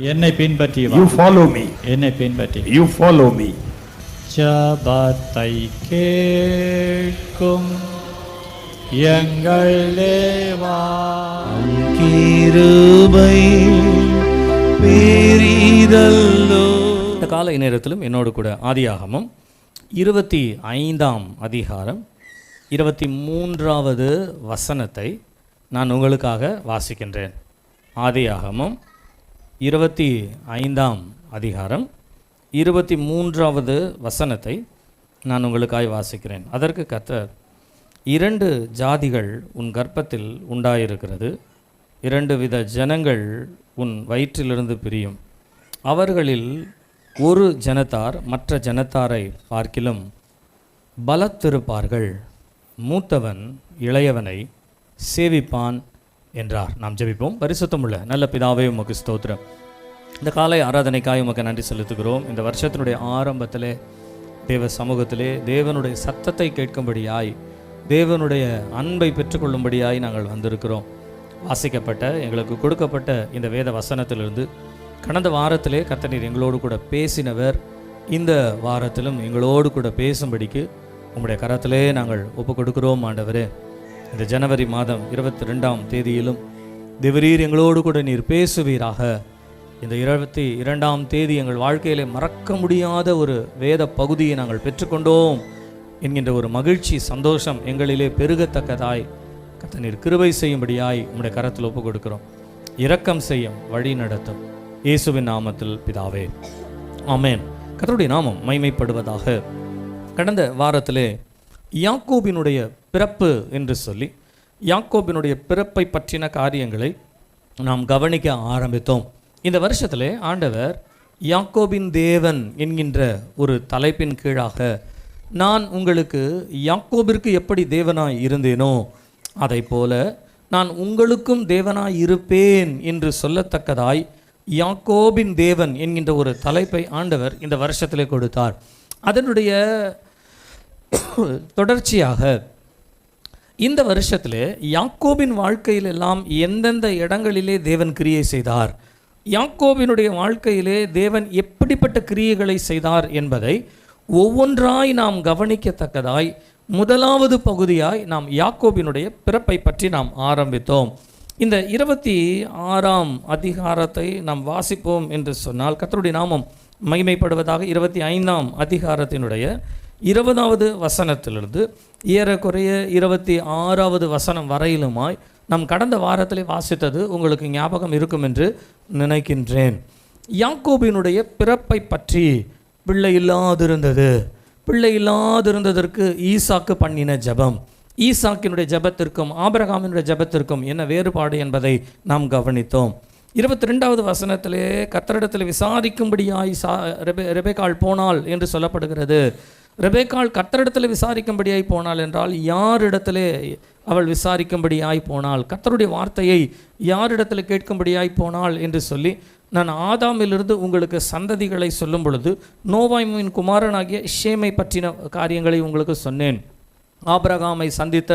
என்னை பின்பற்றி வா. You follow me. என்னை பின்பற்றி. You follow me. ஜபத்தை கேட்கும் எங்கள் தேவா, கிருபை பெரிதல்லோ. இந்த காலை நேரத்திலும் என்னோடு கூட ஆதியாகமம் 25ஆம் அதிகாரம் 23வது வசனத்தை நான் உங்களுக்காக வாசிக்கின்றேன். ஆதியாகமம் 25ஆம் அதிகாரம் 23வது வசனத்தை நான் உங்களுக்காக வாசிக்கிறேன். அதற்கு கர்த்தர், 2 ஜாதிகள் உன் கர்ப்பத்தில் உண்டாயிருக்கிறது, 2 வித ஜனங்கள் உன் வயிற்றிலிருந்து பிரியும், அவர்களில் ஒரு ஜனத்தார் மற்ற ஜனத்தாரை பார்க்கிலும் பலத்திருப்பார்கள், மூத்தவன் இளையவனை சேவிப்பான் என்றார். நாம் ஜெபிப்போம். பரிசுத்தமுள்ள நல்ல பிதாவே, உமக்கு ஸ்தோத்திரம். இந்த காலை ஆராதனைக்காய் உமக்கு நன்றி செலுத்துகிறோம். இந்த வருஷத்தினுடைய ஆரம்பத்திலே தேவ சமூகத்திலே தேவனுடைய சத்தத்தை கேட்கும்படியாய், தேவனுடைய அன்பை பெற்றுக்கொள்ளும்படியாய் நாங்கள் வந்திருக்கிறோம். வாசிக்கப்பட்ட எங்களுக்கு கொடுக்கப்பட்ட இந்த வேத வசனத்திலிருந்து கடந்த வாரத்திலே கர்த்தர் எங்களோடு கூட பேசினவர், இந்த வாரத்திலும் எங்களோடு கூட பேசும்படிக்கு உம்முடைய கரத்திலே நாங்கள் ஒப்பு கொடுக்கிறோம். ஆண்டவரே, இந்த ஜனவரி மாதம் 22ஆம் தேதியிலும் தேவரீர் எங்களோடு கூட நீர் பேசுவீராக. இந்த 22ஆம் தேதி எங்கள் வாழ்க்கையிலே மறக்க முடியாத ஒரு வேத பகுதியை நாங்கள் பெற்றுக்கொண்டோம் என்கின்ற ஒரு மகிழ்ச்சி, சந்தோஷம் எங்களிலே பெருகத்தக்கதாய் கர்த்தர் நீர் கிருபை செய்யும்படியாய் உம்முடைய கரத்தில் ஒப்பு கொடுக்கிறோம். இரக்கம் செய்யும், வழி நடத்தும், இயேசுவின் நாமத்தில் பிதாவே, ஆமென். கர்த்தருடைய நாமம் மகிமைப்படுவதாக. கடந்த வாரத்திலே யாக்கோபினுடைய பிறப்பு என்று சொல்லி யாக்கோபினுடைய பிறப்பை பற்றின காரியங்களை நாம் கவனிக்க ஆரம்பித்தோம். இந்த வருஷத்திலே ஆண்டவர் யாக்கோபின் தேவன் என்கின்ற ஒரு தலைப்பின் கீழாக, நான் உங்களுக்கு யாக்கோபிற்கு எப்படி தேவனாய் இருந்தேனோ அதை போல நான் உங்களுக்கும் தேவனாய் இருப்பேன் என்று சொல்லத்தக்கதாய் யாக்கோபின் தேவன் என்கின்ற ஒரு தலைப்பை ஆண்டவர் இந்த வருஷத்திலே கொடுத்தார். அதனுடைய தொடர்ச்சியாக இந்த வருஷத்திலே யாக்கோபின் வாழ்க்கையில் எல்லாம் எந்தெந்த இடங்களிலே தேவன் கிரியை செய்தார், யாக்கோபினுடைய வாழ்க்கையிலே தேவன் எப்படிப்பட்ட கிரியைகளை செய்தார் என்பதை ஒவ்வொன்றாய் நாம் கவனிக்கத்தக்கதாய் முதலாவது பகுதியாய் நாம் யாக்கோபினுடைய பிறப்பை பற்றி நாம் ஆரம்பித்தோம். இந்த 26ஆம் அதிகாரத்தை நாம் வாசிப்போம் என்று சொன்னால் கர்த்தருடைய நாமம் மகிமைப்படுவதாக. 25ஆம் அதிகாரத்தினுடைய 20வது வசனத்திலிருந்து ஏறக்குறைய 26வது வசனம் வரையிலுமாய் நாம் கடந்த வாரத்திலே வாசித்தது உங்களுக்கு ஞாபகம் இருக்கும் என்று நினைக்கின்றேன். யாக்கோபினுடைய பிறப்பை பற்றி, பிள்ளை இல்லாதிருந்ததற்கு ஈசாக்கு பண்ணின ஜெபம், ஈசாக்கினுடைய ஜெபத்திற்கும் ஆபிரகாமினுடைய ஜெபத்திற்கும் என்ன வேறுபாடு என்பதை நாம் கவனித்தோம். 22வது வசனத்திலே கர்த்தரிடத்தில் விசாரிக்கும்படியாய் ரெபெக்காள் போனாள் என்று சொல்லப்படுகிறது. ரெபெக்காள் கர்த்தரிடத்தில் விசாரிக்கும்படியாய் போனாள் என்றால் யாரிடத்திலே அவள் விசாரிக்கும்படியாய் போனாள், கர்த்தருடைய வார்த்தையை யாரிடத்தில் கேட்கும்படியாய் போனாள் என்று சொல்லி நான் ஆதாமிலிருந்து உங்களுக்கு சந்ததிகளை சொல்லும் பொழுது நோவாமின் குமாரனாகிய ஷேமை பற்றின காரியங்களை உங்களுக்கு சொன்னேன். ஆபிரகாமை சந்தித்த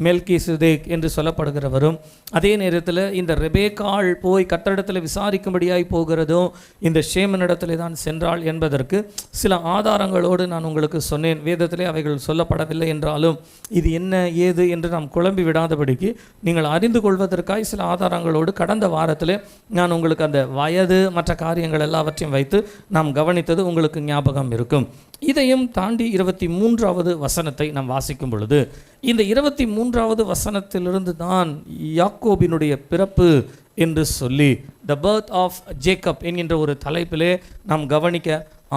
மெல்கிசேதேக் என்று சொல்லப்படுகிறவரும், அதே நேரத்தில் இந்த ரெபெக்காள் போய் கர்த்தரிடத்தில் விசாரிக்கும்படியாய் போகிறதும் இந்த ஷேமனிடத்தில் தான் சென்றாள் என்பதற்கு சில ஆதாரங்களோடு நான் உங்களுக்கு சொன்னேன். வேதத்திலே அவைகள் சொல்லப்படவில்லை என்றாலும் இது என்ன ஏது என்று நாம் குழம்பி விடாதபடிக்கு நீங்கள் அறிந்து கொள்வதற்காய் சில ஆதாரங்களோடு கடந்த வாரத்தில் நான் உங்களுக்கு அந்த வயது மற்ற காரியங்கள் எல்லாவற்றையும் வைத்து நாம் கவனித்தது உங்களுக்கு ஞாபகம் இருக்கும். இதையும் தாண்டி 23வது வசனத்தை நாம் வாசிக்கும் பொழுது இந்த 23வது வசனத்திலிருந்து தான் யாக்கோபினுடைய பிறப்பு என்று சொல்லி த பர்த் ஆஃப் ஜேக்கப் என்கின்ற ஒரு தலைப்பிலே நாம் கவனிக்க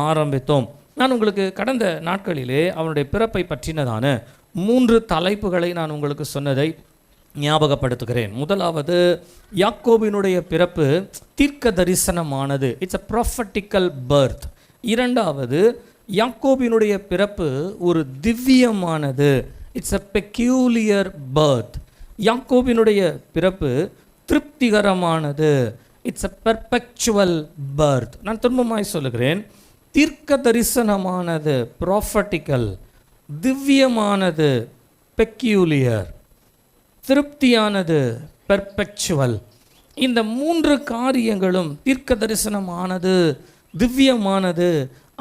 ஆரம்பித்தோம். நான் உங்களுக்கு கடந்த நாட்களிலே அவனுடைய பிறப்பை பற்றினதான 3 தலைப்புகளை நான் உங்களுக்கு சொன்னதை ஞாபகப்படுத்துகிறேன். முதலாவது, யாக்கோபினுடைய பிறப்பு தீர்க்க தரிசனமானது, இட்ஸ் அ ப்ராஃபட்டிக்கல் பர்த். இரண்டாவது, யாக்கோபினுடைய பிறப்பு ஒரு திவ்யமானது, இட்ஸ் அ பெக்யூலியர் பர்த். யாக்கோபினுடைய பிறப்பு திருப்திகரமானது, இட்ஸ் அ பெர்பெக்சுவல் பர்த். நான் திரும்பமாய் சொல்லுகிறேன், தீர்க்க தரிசனமானது ப்ராஃபட்டிக்கல், திவ்யமானது பெக்யூலியர், திருப்தியானது பெர்பெக்சுவல். இந்த 3 காரியங்களும் தீர்க்க தரிசனமானது, திவ்யமானது,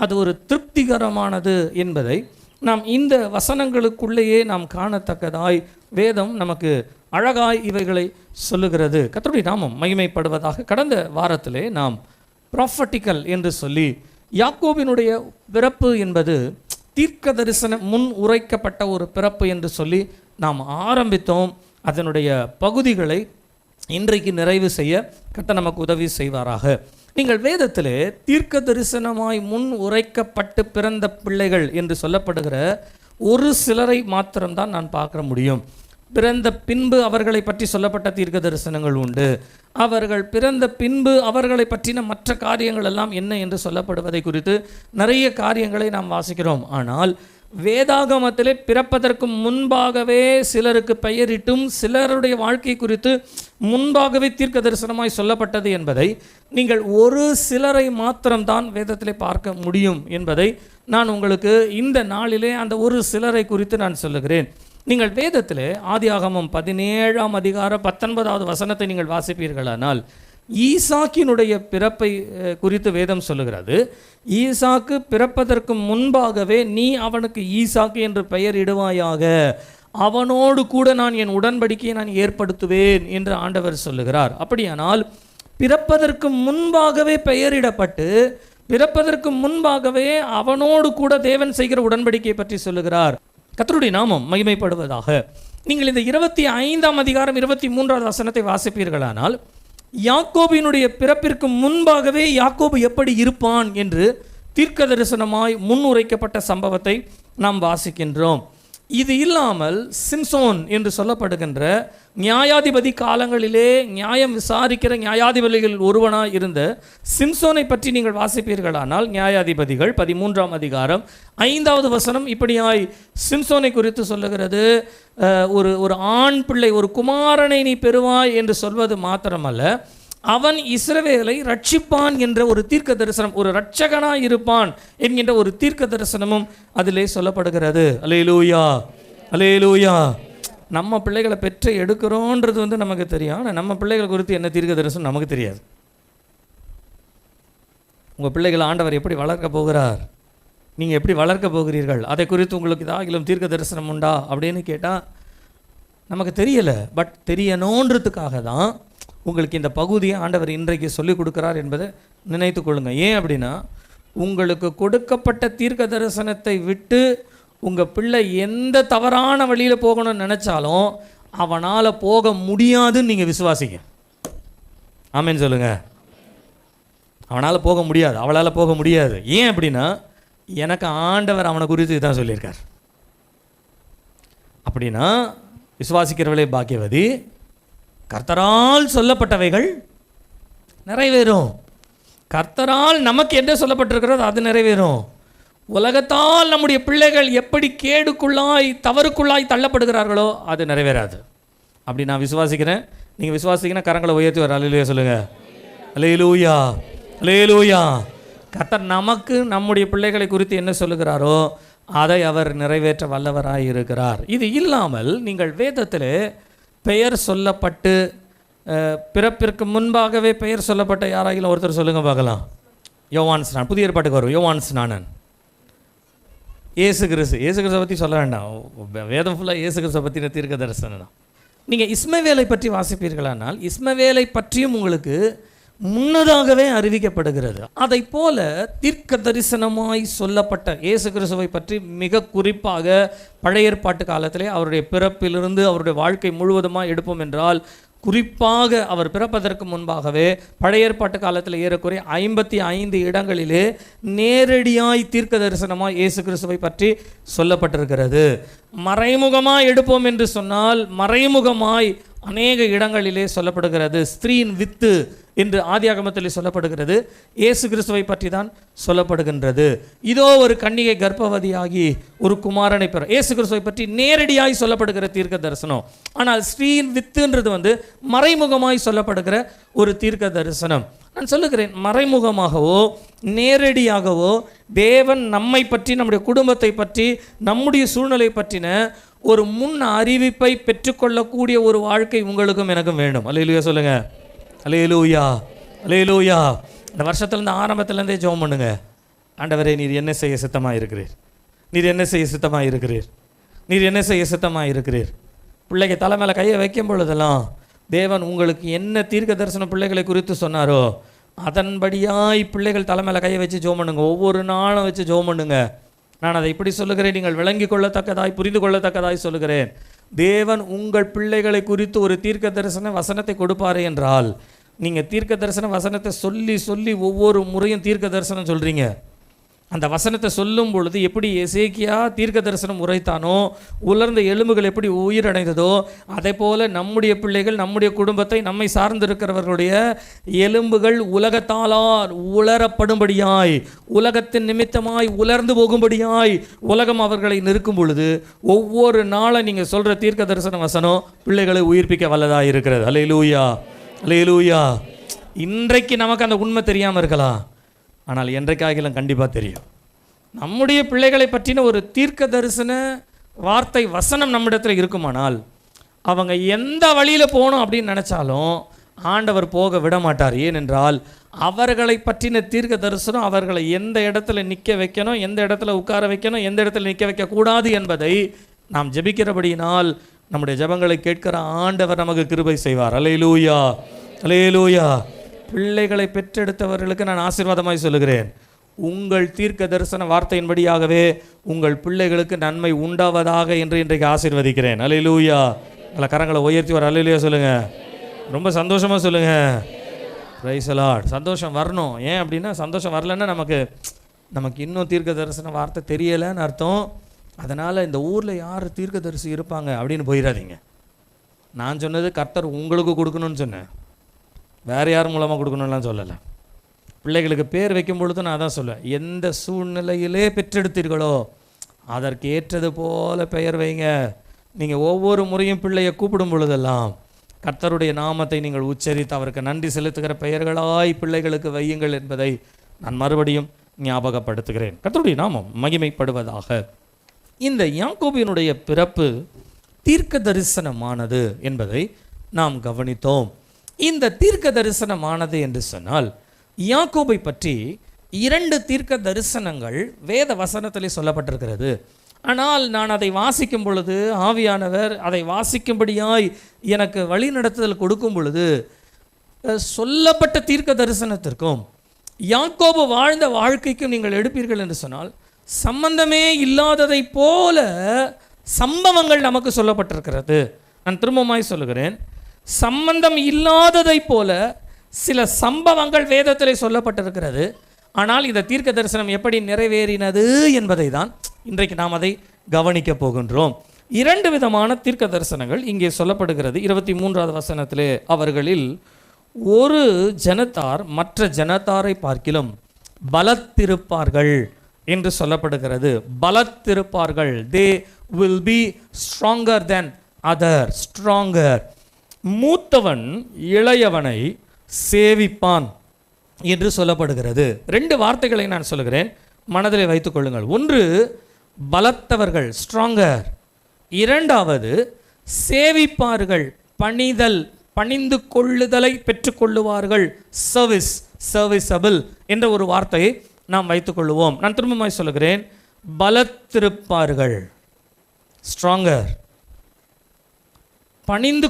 அது ஒரு திருப்திகரமானது என்பதை நாம் இந்த வசனங்களுக்குள்ளேயே நாம் காணத்தக்கதாய் வேதம் நமக்கு அழகாய் இவைகளை சொல்லுகிறது. கர்த்தருடைய நாமம் மகிமைப்படுவதாக. கடந்த வாரத்திலே நாம் ப்ராஃபட்டிக்கல் என்று சொல்லி யாக்கோபினுடைய பிறப்பு என்பது தீர்க்க தரிசன முன் உரைக்கப்பட்ட ஒரு பிறப்பு என்று சொல்லி நாம் ஆரம்பித்தோம். அதனுடைய பகுதிகளை இன்றைக்கு நிறைவு செய்ய கர்த்தர் நமக்கு உதவி செய்வாராக. நீங்கள் வேதத்திலே தீர்க்க தரிசனமாய் முன் உரைக்கப்பட்டு பிறந்த பிள்ளைகள் என்று சொல்லப்படுகிற ஒரு சிலரை மாத்திரம்தான் நான் பார்க்க முடியும். பிறந்த பின்பு அவர்களை பற்றி சொல்லப்பட்ட தீர்க்க தரிசனங்கள் உண்டு. அவர்கள் பிறந்த பின்பு அவர்களை பற்றின மற்ற காரியங்கள் எல்லாம் என்ன என்று சொல்லப்படுவதை குறித்து நிறைய காரியங்களை நாம் வாசிக்கிறோம். ஆனால் வேதாகமத்திலே பிறப்பதற்கு முன்பாகவே சிலருக்கு பெயரிட்டும் சிலருடைய வாழ்க்கை குறித்து முன்பாகவே தீர்க்க தரிசனமாய் சொல்லப்பட்டது என்பதை நீங்கள் ஒரு சிலரை மாத்திரம்தான் வேதத்திலே பார்க்க முடியும் என்பதை நான் உங்களுக்கு இந்த நாளிலே அந்த ஒரு சிலரை குறித்து நான் சொல்லுகிறேன். நீங்கள் வேதத்திலே ஆதியாகமம் 17ஆம் அதிகாரம் 19வது வசனத்தை நீங்கள் வாசிப்பீர்களானால் ஈசாக்கினுடைய பிறப்பை குறித்து வேதம் சொல்லுகிறது. ஈசாக்கு பிறப்பதற்கு முன்பாகவே நீ அவனுக்கு ஈசாக்கு என்று பெயர் இடுவாயாக, அவனோடு கூட நான் என் உடன்படிக்கையை நான் ஏற்படுத்துவேன் என்று ஆண்டவர் சொல்லுகிறார். அப்படியானால் பிறப்பதற்கு முன்பாகவே பெயரிடப்பட்டு பிறப்பதற்கு முன்பாகவே அவனோடு கூட தேவன் செய்கிற உடன்படிக்கையை பற்றி சொல்லுகிறார். கர்த்தருடைய நாமம் மகிமைப்படுவதாக. நீங்கள் இந்த 25ஆம் அதிகாரம் 23வது வசனத்தை வாசிப்பீர்களானால் யாக்கோபினுடைய பிறப்பிற்கு முன்பாகவே யாக்கோபு எப்படி இருப்பான் என்று தீர்க்க தரிசனமாய் முன்னுரைக்கப்பட்ட சம்பவத்தை நாம் வாசிக்கின்றோம். இது இல்லாமல் சிம்சோன் என்று சொல்லப்படுகின்ற நியாயாதிபதி காலங்களிலே நியாயம் விசாரிக்கிற நியாயாதிபதிகளில் ஒருவனாய் இருந்த சிம்சோனை பற்றி நீங்கள் வாசிப்பீர்களானால் நியாயாதிபதிகள் 13ஆம் அதிகாரம் 5வது வசனம் இப்படியாய் சிம்சோனை குறித்து சொல்லுகிறது. ஒரு ஆண் பிள்ளை, ஒரு குமாரனை நீ பெறுவாய் என்று சொல்வது மாத்திரமல்ல, அவன் இஸ்ரவேலை ரட்சிப்பான் என்ற ஒரு தீர்க்க தரிசனம், ஒரு இரட்சகனாய் இருப்பான் என்கின்ற ஒரு தீர்க்க தரிசனமும் அதிலே சொல்லப்படுகிறது. அல்லேலூயா, அல்லேலூயா. நம்ம பிள்ளைகளை பெற்று எடுக்கிறோன்றது நமக்கு தெரியும். ஆனால் நம்ம பிள்ளைகளை குறித்து என்ன தீர்க்க தரிசனம் நமக்கு தெரியாது. உங்கள் பிள்ளைகளை ஆண்டவர் எப்படி வளர்க்க போகிறார், நீங்கள் எப்படி வளர்க்க போகிறீர்கள், அதை குறித்து உங்களுக்கு ஏதாகிலும் தீர்க்க தரிசனம் உண்டா அப்படின்னு கேட்டால் நமக்கு தெரியலை. பட் தெரியணுன்றதுக்காக தான் உங்களுக்கு இந்த பகுதியை ஆண்டவர் இன்றைக்கு சொல்லிக் கொடுக்குறார் என்பதை நினைத்து கொள்ளுங்கள். ஏன் அப்படின்னா, உங்களுக்கு கொடுக்கப்பட்ட தீர்க்க தரிசனத்தை விட்டு உங்கள் பிள்ளை எந்த தவறான வழியில் போகணும்னு நினச்சாலும் அவனால் போக முடியாதுன்னு நீங்கள் விசுவாசிங்க. ஆமேன்னு சொல்லுங்கள். அவனால் போக முடியாது, அவளால் போக முடியாது. ஏன் அப்படின்னா, எனக்கு ஆண்டவர் அவனை குறித்து இதுதான் சொல்லியிருக்கார். அப்படின்னா விசுவாசிக்கிறவளே பாக்கியவதி, கர்த்தரால் சொல்லப்பட்டவைகள் நிறைவேறும். கர்த்தரால் நமக்கு என்ன சொல்லப்பட்டிருக்கிறதோ அது நிறைவேறும். உலகத்தால் நம்முடைய பிள்ளைகள் எப்படி கேடுக்குள்ளாய் தவறுக்குள்ளாய் தள்ளப்படுகிறார்களோ அது நிறைவேறாது. அப்படி நான் விசுவாசிக்கிறேன். நீங்கள் விசுவாசிங்கன்னா கரங்களை உயர்த்தி வர அல்லேலூயா சொல்லுங்கள். அல்லேலூயா, அல்லேலூயா. கர்த்தர் நமக்கு நம்முடைய பிள்ளைகளை குறித்து என்ன சொல்லுகிறாரோ அதை அவர் நிறைவேற்ற வல்லவராய் இருக்கிறார். இது இல்லாமல் நீங்கள் வேதத்தில் பெயர் சொல்லப்பட்டு பிறப்பிற்கு முன்பாகவே பெயர் சொல்லப்பட்ட யாராகிலும் ஒருத்தர் சொல்லுங்க பார்க்கலாம். யோவான் ஸ்நானன், புதிய ஏற்பாட்டுக்கு வரும். யோவான் ஸ்நானன், இயேசு கிறிஸ்து பற்றி சொல்ல வேண்டாம். வேதம் ஃபுல்லாக இயேசு கிறிஸ்துவை பற்றின தீர்க்க தரிசனம் தான். நீங்கள் இஸ்மவேலை பற்றி வாசிப்பீர்களானால் இஸ்மவேலை பற்றியும் உங்களுக்கு முன்னதாகவே அறிவிக்கப்படுகிறது. அதை போல தீர்க்க தரிசனமாய் சொல்லப்பட்ட இயேசு கிறிஸ்துவை பற்றி மிக குறிப்பாக பழைய ஏற்பாட்டு காலத்திலே அவருடைய பிறப்பிலிருந்து அவருடைய வாழ்க்கை முழுவதுமாக எடுப்போம் என்றால், குறிப்பாக அவர் பிறப்பதற்கு முன்பாகவே பழைய ஏற்பாட்டு காலத்தில் ஏறக்குறைய 55 இடங்களிலே நேரடியாய் தீர்க்க தரிசனமாய் இயேசு கிறிஸ்துவை பற்றி சொல்லப்பட்டிருக்கிறது. மறைமுகமாய் எடுப்போம் என்று சொன்னால் மறைமுகமாய் அநேக இடங்களிலே சொல்லப்படுகிறது. ஸ்திரீயின் வித்து என்று ஆதியாகமத்தில் சொல்லப்படுகிறது. இயேசு கிறிஸ்துவை பற்றி தான் சொல்லப்படுகின்றது. இதோ ஒரு கன்னிகை கர்ப்பவதியாகி ஒரு குமாரனை பெற, இயேசு கிறிஸ்துவை பற்றி நேரடியாய் சொல்லப்படுகிற தீர்க்க தரிசனம். ஆனால் ஸ்திரீயின் வித்துன்றது மறைமுகமாய் சொல்லப்படுகிற ஒரு தீர்க்க தரிசனம். நான் சொல்லுகிறேன், மறைமுகமாகவோ நேரடியாகவோ தேவன் நம்மை பற்றி, நம்முடைய குடும்பத்தை பற்றி, நம்முடைய சூழ்நிலை பற்றின ஒரு முன் அறிவிப்பை பெற்றுக்கொள்ளக்கூடிய ஒரு வாழ்க்கை உங்களுக்கும் எனக்கும் வேண்டும். அல்லேலூயா சொல்லுங்க. அல்லேலூயா, அல்லேலூயா. இந்த வருஷத்துலேருந்து ஆரம்பத்துலேருந்தே ஜெபம் பண்ணுங்க. ஆண்டவரே, நீர் என்ன செய்ய சித்தமாக இருக்கிறீர்? நீர் என்ன செய்ய சித்தமாக இருக்கிறீர்? நீர் என்ன செய்ய சித்தமாக இருக்கிறீர்? பிள்ளைக்கு தலை மேலே கையை வைக்கும் பொழுதெல்லாம் தேவன் உங்களுக்கு என்ன தீர்க்க தரிசனம் பிள்ளைகளை குறித்து சொன்னாரோ அதன்படியாய் பிள்ளைகள் தலை மேலே கையை வச்சு ஜெபம் பண்ணுங்க. ஒவ்வொரு நாளும் வச்சு ஜெபம் பண்ணுங்க. நான் அதை இப்படி சொல்லுகிறேன், நீங்கள் விளங்கி கொள்ளத்தக்கதாய் புரிந்து கொள்ளத்தக்கதாய் சொல்லுகிறேன். தேவன் உங்கள் பிள்ளைகளை குறித்து ஒரு தீர்க்க தரிசன வசனத்தை கொடுப்பாரு என்றால், நீங்கள் தீர்க்க தரிசன வசனத்தை சொல்லி சொல்லி ஒவ்வொரு முறையும் தீர்க்க தரிசனம் சொல்கிறீங்க. அந்த வசனத்தை சொல்லும் பொழுது எப்படி எசேக்கியா தீர்க்க தரிசனம் உரைத்தானோ, உலர்ந்த எலும்புகள் எப்படி உயிரடைந்ததோ, அதே போல் நம்முடைய பிள்ளைகள், நம்முடைய குடும்பத்தை, நம்மை சார்ந்திருக்கிறவர்களுடைய எலும்புகள் உலகத்தாலால் உலரப்படும்படியாய், உலகத்தின் நிமித்தமாய் உலர்ந்து போகும்படியாய் உலகம் அவர்களை நிற்கும் பொழுது ஒவ்வொரு நாளும் நீங்கள் சொல்கிற தீர்க்க தரிசன வசனம் பிள்ளைகளை உயிர்ப்பிக்க வல்லதாக இருக்கிறது. அல்லேலூயா, அல்லேலூயா. இன்றைக்கு நமக்கு அந்த உண்மை தெரியாமல் இருக்கலாம், ஆனால் என்றைக்காகிலும் கண்டிப்பாக தெரியும். நம்முடைய பிள்ளைகளை பற்றின ஒரு தீர்க்க தரிசன வார்த்தை வசனம் நம்மிடத்தில் இருக்குமானால் அவங்க எந்த வழியில் போகணும் அப்படின்னு நினச்சாலும் ஆண்டவர் போக விட மாட்டார். ஏனென்றால் அவர்களை பற்றின தீர்க்க தரிசனம் அவர்களை எந்த இடத்துல நிற்க வைக்கணும், எந்த இடத்துல உட்கார வைக்கணும், எந்த இடத்துல நிற்க வைக்கக்கூடாது என்பதை நாம் ஜெபிக்கிறபடியினால் நம்முடைய ஜெபங்களை கேட்கிற ஆண்டவர் நமக்கு கிருபை செய்வார். அல்லேலூயா, அல்லேலூயா. பிள்ளைகளை பெற்றெடுத்தவர்களுக்கு நான் ஆசீர்வாதமாய் சொல்லுகிறேன், உங்கள் தீர்க்க தரிசன வார்த்தையின்படியாகவே உங்கள் பிள்ளைகளுக்கு நன்மை உண்டாவதாக என்று இன்றைக்கு ஆசீர்வதிக்கிறேன். அல்லேலூயா. நல்ல கரங்களை உயர்த்தி வர அல்லேலூயா சொல்லுங்க. ரொம்ப சந்தோஷமாக சொல்லுங்க. Price the Lord. சந்தோஷம் வரணும். ஏன் அப்படின்னா சந்தோஷம் வரலன்னா நமக்கு இன்னும் தீர்க்க தரிசன வார்த்தை தெரியலைன்னு அர்த்தம். அதனால் இந்த ஊரில் யார் தீர்க்க தரிசி இருப்பாங்க அப்படின்னு போயிடாதீங்க. நான் சொன்னது கர்த்தர் உங்களுக்கு கொடுக்கணும்னு சொன்னேன், வேறு யார் மூலமாக கொடுக்கணும்லாம் சொல்லலை. பிள்ளைகளுக்கு பேர் வைக்கும் பொழுது நான் தான் சொல்லுவேன், எந்த சூழ்நிலையிலே பெற்றெடுத்தீர்களோ அதற்கு ஏற்றது போல பெயர் வைங்க. நீங்கள் ஒவ்வொரு முறையும் பிள்ளையை கூப்பிடும் பொழுதெல்லாம் கர்த்தருடைய நாமத்தை நீங்கள் உச்சரித்து அவருக்கு நன்றி செலுத்துகிற பெயர்களாய் பிள்ளைகளுக்கு வையுங்கள் என்பதை நான் மறுபடியும் ஞாபகப்படுத்துகிறேன். கர்த்தருடைய நாமம் மகிமைப்படுவதாக. இந்த யாக்கோபினுடைய பிறப்பு தீர்க்க தரிசனமானது என்பதை நாம் கவனித்தோம். இந்த தீர்க்க தரிசனமானது என்று சொன்னால் யாக்கோபை பற்றி 2 தீர்க்க தரிசனங்கள் வேத வசனத்திலே சொல்லப்பட்டிருக்கிறது. ஆனால் நான் அதை வாசிக்கும் பொழுது ஆவியானவர் அதை வாசிக்கும்படியாய் எனக்கு வழி நடத்துதல் கொடுக்கும் பொழுது சொல்லப்பட்ட தீர்க்க தரிசனத்திற்கும் யாக்கோபு வாழ்ந்த வாழ்க்கைக்கும் நீங்கள் எடுப்பீர்கள் என்று சொன்னால் சம்பந்தமே இல்லாததை போல சம்பவங்கள் நமக்கு சொல்லப்பட்டிருக்கிறது. நான் திரும்பமாய் சொல்லுகிறேன், சம்பந்தம் இல்லாததை போல சில சம்பவங்கள் வேதத்திலே சொல்லப்பட்டிருக்கிறது. ஆனால் இந்த தீர்க்க தரிசனம் எப்படி நிறைவேறினது என்பதை தான் இன்றைக்கு நாம் அதை கவனிக்க போகின்றோம். 2 விதமான தீர்க்க தரிசனங்கள் இங்கே சொல்லப்படுகிறது. 23வது வசனத்திலே அவர்களில் ஒரு ஜனத்தார் மற்ற ஜனத்தாரை பார்க்கிலும் பலத்திருப்பார்கள் என்று சொல்லப்படுகிறது. பலத்திருப்பார்கள், they will be stronger than other, stronger. மூத்தவன் இளையவனை சேவிப்பான் என்று சொல்லப்படுகிறது. 2 வார்த்தைகளை நான் சொல்லுகிறேன், மனதில் வைத்துக் கொள்ளுங்கள். ஒன்று பலத்தவர்கள், ஸ்ட்ராங்கர். 2வது சேவிப்பார்கள், பணிதல், பணிந்து கொள்ளுதலை பெற்றுக்கொள்ளுவார்கள், சர்வீஸ், சர்வீசபிள் என்ற ஒரு வார்த்தையை நாம் வைத்துக்கொள்ளுவோம். நான் திரும்பமாய் சொல்லுகிறேன், பலத்திருப்பார்கள், ஸ்ட்ராங்கர், பணிந்து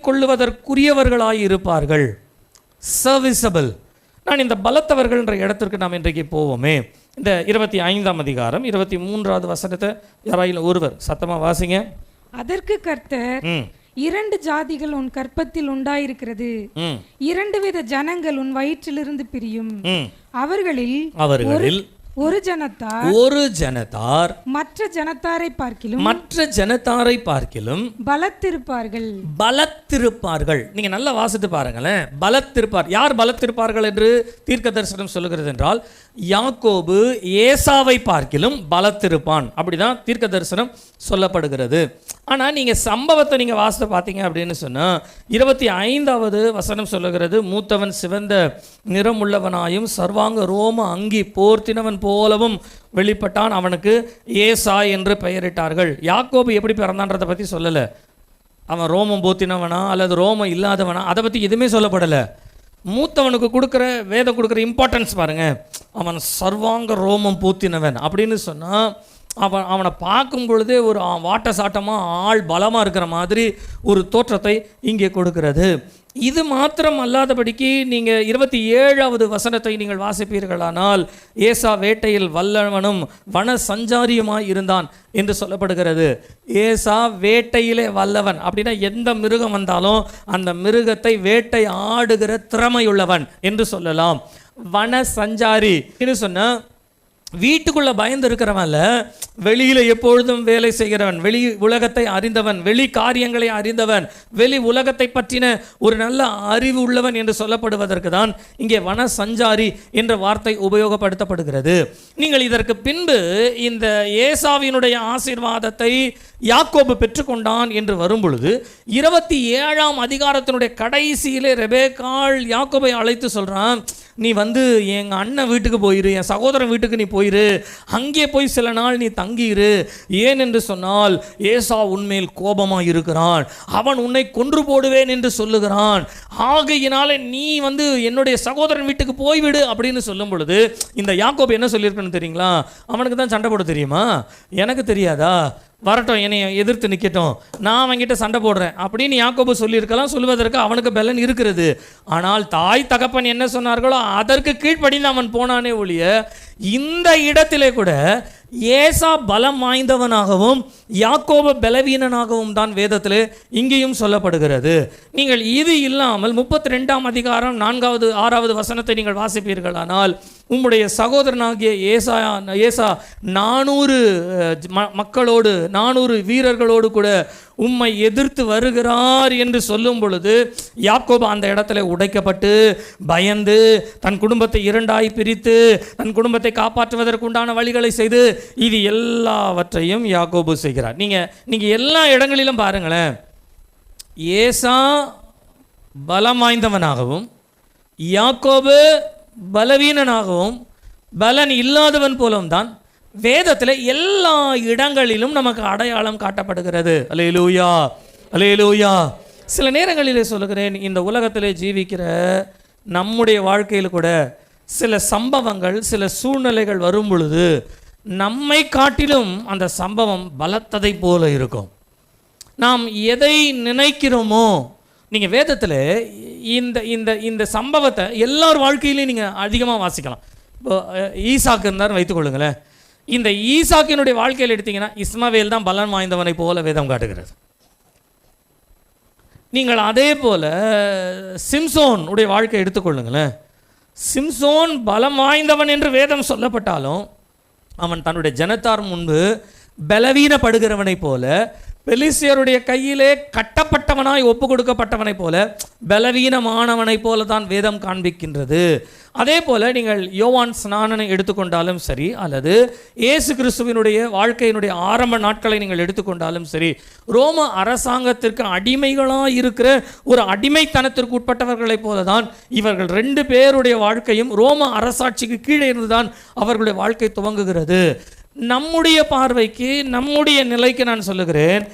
கொள்ளுவதற்குரியவர்களாய் இருப்பார்கள், சர்வீசபிள். நான் இந்த பலத்தவர்கள் என்ற இடத்திற்கு நாம் இன்றைக்கு போவோமே. இந்த 25ஆம் அதிகாரம் 23வது வசனத்தை யாராயிலும் ஒருவர் சத்தமா வாசிங்க. அதற்கு கர்த்தர், 2 ஜாதிகள் உன் கற்பத்தில் உண்டாயிருக்கிறது, 2 வித ஜனங்கள் உன் வயிற்றிலிருந்து பிரியும், அவர்களில் ஒரு ஜனத்தார் மற்ற ஜனத்தாரை பார்க்கிலும் பலத்திருப்பார்கள். நீங்க நல்லா வாசித்து பாருங்களேன். பலத்திருப்பார். யார் பலத்திருப்பார்கள் என்று தீர்க்க தரிசனம் சொல்லுகிறது என்றால் யாக்கோபு ஏசாவை பார்க்கிலும் பலத்திருப்பான், அப்படிதான் தீர்க்க தரிசனம் சொல்லப்படுகிறது. ஆனால் நீங்கள் சம்பவத்தை நீங்கள் வாசித்து பார்த்தீங்க அப்படின்னு சொன்னால் 25வது வசனம் சொல்லுகிறது, மூத்தவன் சிவந்த நிறமுள்ளவனாயும் சர்வாங்க ரோம அங்கி போர்த்தினவன் போலவும் வெளிப்பட்டான், அவனுக்கு ஏசா என்று பெயரிட்டார்கள். யாக்கோபு எப்படி பிறந்தான்றதை பற்றி சொல்லலை, அவன் ரோமம் போத்தினவனா அல்லது ரோமம் இல்லாதவனா அதை பற்றி எதுவுமே சொல்லப்படலை. மூத்தவனுக்கு கொடுக்குற வேதம் கொடுக்குற இம்பார்ட்டன்ஸ் பாருங்கள். அவன் சர்வாங்க ரோமம் பூத்தினவன் அப்படின்னு சொன்னால் அவனை பார்க்கும் பொழுதே ஒரு வாட்ட சாட்டமாக ஆள் பலமாக இருக்கிற மாதிரி ஒரு தோற்றத்தை இங்கே கொடுக்கிறது. இது மாத்திரம் அல்லாதபடிக்கு நீங்கள் 27வது வசனத்தை நீங்கள் வாசிப்பீர்களானால், ஏசா வேட்டையில் வல்லவனும் வன சஞ்சாரியுமாய் இருந்தான் என்று சொல்லப்படுகிறது. ஏசா வேட்டையிலே வல்லவன் அப்படின்னா எந்த மிருகம் வந்தாலும் அந்த மிருகத்தை வேட்டை ஆடுகிற திறமையுள்ளவன் என்று சொல்லலாம். வன சஞ்சாரி சொன்ன வீட்டுக்குள்ள பயந்து இருக்கிறவன்ல, வெளியில் எப்பொழுதும் வேலை செய்கிறவன், வெளி உலகத்தை அறிந்தவன், வெளி காரியங்களை அறிந்தவன், வெளி உலகத்தை பற்றின ஒரு நல்ல அறிவு உள்ளவன் என்று சொல்லப்படுவதற்கு தான் இங்கே வன சஞ்சாரி என்ற வார்த்தை உபயோகப்படுத்தப்படுகிறது. நீங்கள் இதற்கு பின்பு இந்த ஏசாவினுடைய ஆசீர்வாதத்தை யாக்கோபு பெற்றுக்கொண்டான் என்று வரும் பொழுது 27ஆம் அதிகாரத்தினுடைய கடைசியிலே ரெபேக்காள் யாக்கோபை அழைத்து சொல்கிறான், நீ வந்து எங்கள் அண்ணன் வீட்டுக்கு போயிரு, என் சகோதரன் வீட்டுக்கு நீ போயிரு, அங்கே போய் சில நாள் நீ தங்கியிரு. ஏன் என்று சொன்னால் ஏசா உன்மேல் கோபமாக இருக்கிறான், அவன் உன்னை கொன்று போடுவேன் என்று சொல்லுகிறான், ஆகையினாலே நீ வந்து என்னுடைய சகோதரன் வீட்டுக்கு போய்விடு அப்படின்னு சொல்லும் பொழுது இந்த யாக்கோபு என்ன சொல்லியிருக்கணும் தெரியுங்களா? அவனுக்கு தான் சண்டை போட தெரியுமா? எனக்கு தெரியாதா? வரட்டும், என்னை எதிர்த்து நிற்கட்டும், நான் அவன்கிட்ட சண்டை போடுறேன் அப்படின்னு யாக்கோபு சொல்லியிருக்கலாம். சொல்வதற்கு அவனுக்கு பலன் இருக்கிறது. ஆனால் தாய் தகப்பன் என்ன சொன்னார்களோ அதற்கு கீழ்ப்படிந்து அவன் போனானே ஒழிய, இந்த இடத்திலே கூட ஏசா பலம் வாய்ந்தவனாகவும் யாக்கோபு பலவீனனாகவும் தான் வேதத்திலே இங்கேயும் சொல்லப்படுகிறது. நீங்கள் இது இல்லாமல் 32ஆம் அதிகாரம் 4வது 6வது வசனத்தை நீங்கள் வாசிப்பீர்களானால், உம்முடைய சகோதரனாகிய ஏசா 400 மக்களோடு 400 வீரர்களோடு கூட உம்மை எதிர்த்து வருகிறார் என்று சொல்லும் பொழுது யாக்கோபு அந்த இடத்துல உடைக்கப்பட்டு பயந்து தன் குடும்பத்தை 2ஆய் பிரித்து தன் குடும்பத்தை காப்பாற்றுவதற்குண்டான வழிகளை செய்து இது எல்லாவற்றையும் யாக்கோபு செய்கிறார். நீங்கள் எல்லா இடங்களிலும் பாருங்களேன், ஏசா பலம் வாய்ந்தவனாகவும் யாக்கோபு பலவீனனாகவும் பலன் இல்லாதவன் போலவும் தான் வேதத்தில் எல்லா இடங்களிலும் நமக்கு அடையாளம் காட்டப்படுகிறது. அல்லேலூயா, அல்லேலூயா. சில நேரங்களிலே சொல்லுகிறேன், இந்த உலகத்திலே ஜீவிக்கிற நம்முடைய வாழ்க்கையில் கூட சில சம்பவங்கள் சில சூழ்நிலைகள் வரும் பொழுது நம்மை காட்டிலும் அந்த சம்பவம் பலத்ததை போல இருக்கும். நாம் எதை நினைக்கிறோமோ, நீங்கள் வேதத்தில் இந்த இந்த இந்த சம்பவத்தை எல்லார் வாழ்க்கையிலையும் நீங்கள் அதிகமாக வாசிக்கலாம். இப்போ ஈசாக்கு இருந்தார் வைத்துக்கொள்ளுங்களேன். இந்த ஈசாக்கினுடைய வாழ்க்கையில் எடுத்தீங்கன்னா இஸ்மவேல் தான் பலன் வாய்ந்தவனை போல வேதம் காட்டுகிறது. நீங்கள் அதே போல சிம்சோன் உடைய வாழ்க்கை எடுத்துக்கொள்ளுங்களேன். சிம்சோன் பலம் வாய்ந்தவன் என்று வேதம் சொல்லப்பட்டாலும் அவன் தன்னுடைய ஜனத்தார் முன்பு பலவீனப்படுகிறவனை போல, பெலிஸ்தியருடைய கையிலே கட்டப்பட்டவனாய் ஒப்பு கொடுக்கப்பட்டவனை போல, பலவீனமானவனை போல தான் வேதம் காண்பிக்கின்றது. அதே போல் நீங்கள் யோவான் ஸ்நானனை எடுத்துக்கொண்டாலும் சரி, அல்லது இயேசு கிறிஸ்துவினுடைய வாழ்க்கையினுடைய ஆரம்ப நாட்களை நீங்கள் எடுத்துக்கொண்டாலும் சரி, ரோம அரசாங்கத்திற்கு அடிமைகளாக இருக்கிற ஒரு அடிமைத்தனத்திற்கு உட்பட்டவர்களைப் போல தான் இவர்கள் 2 பேருடைய வாழ்க்கையும் ரோம அரசாட்சிக்கு கீழே இருந்துதான் அவர்களுடைய வாழ்க்கை துவங்குகிறது. நம்முடைய பார்வைக்கு நம்முடைய நிலைக்கு நான் சொல்லுகிறேன்,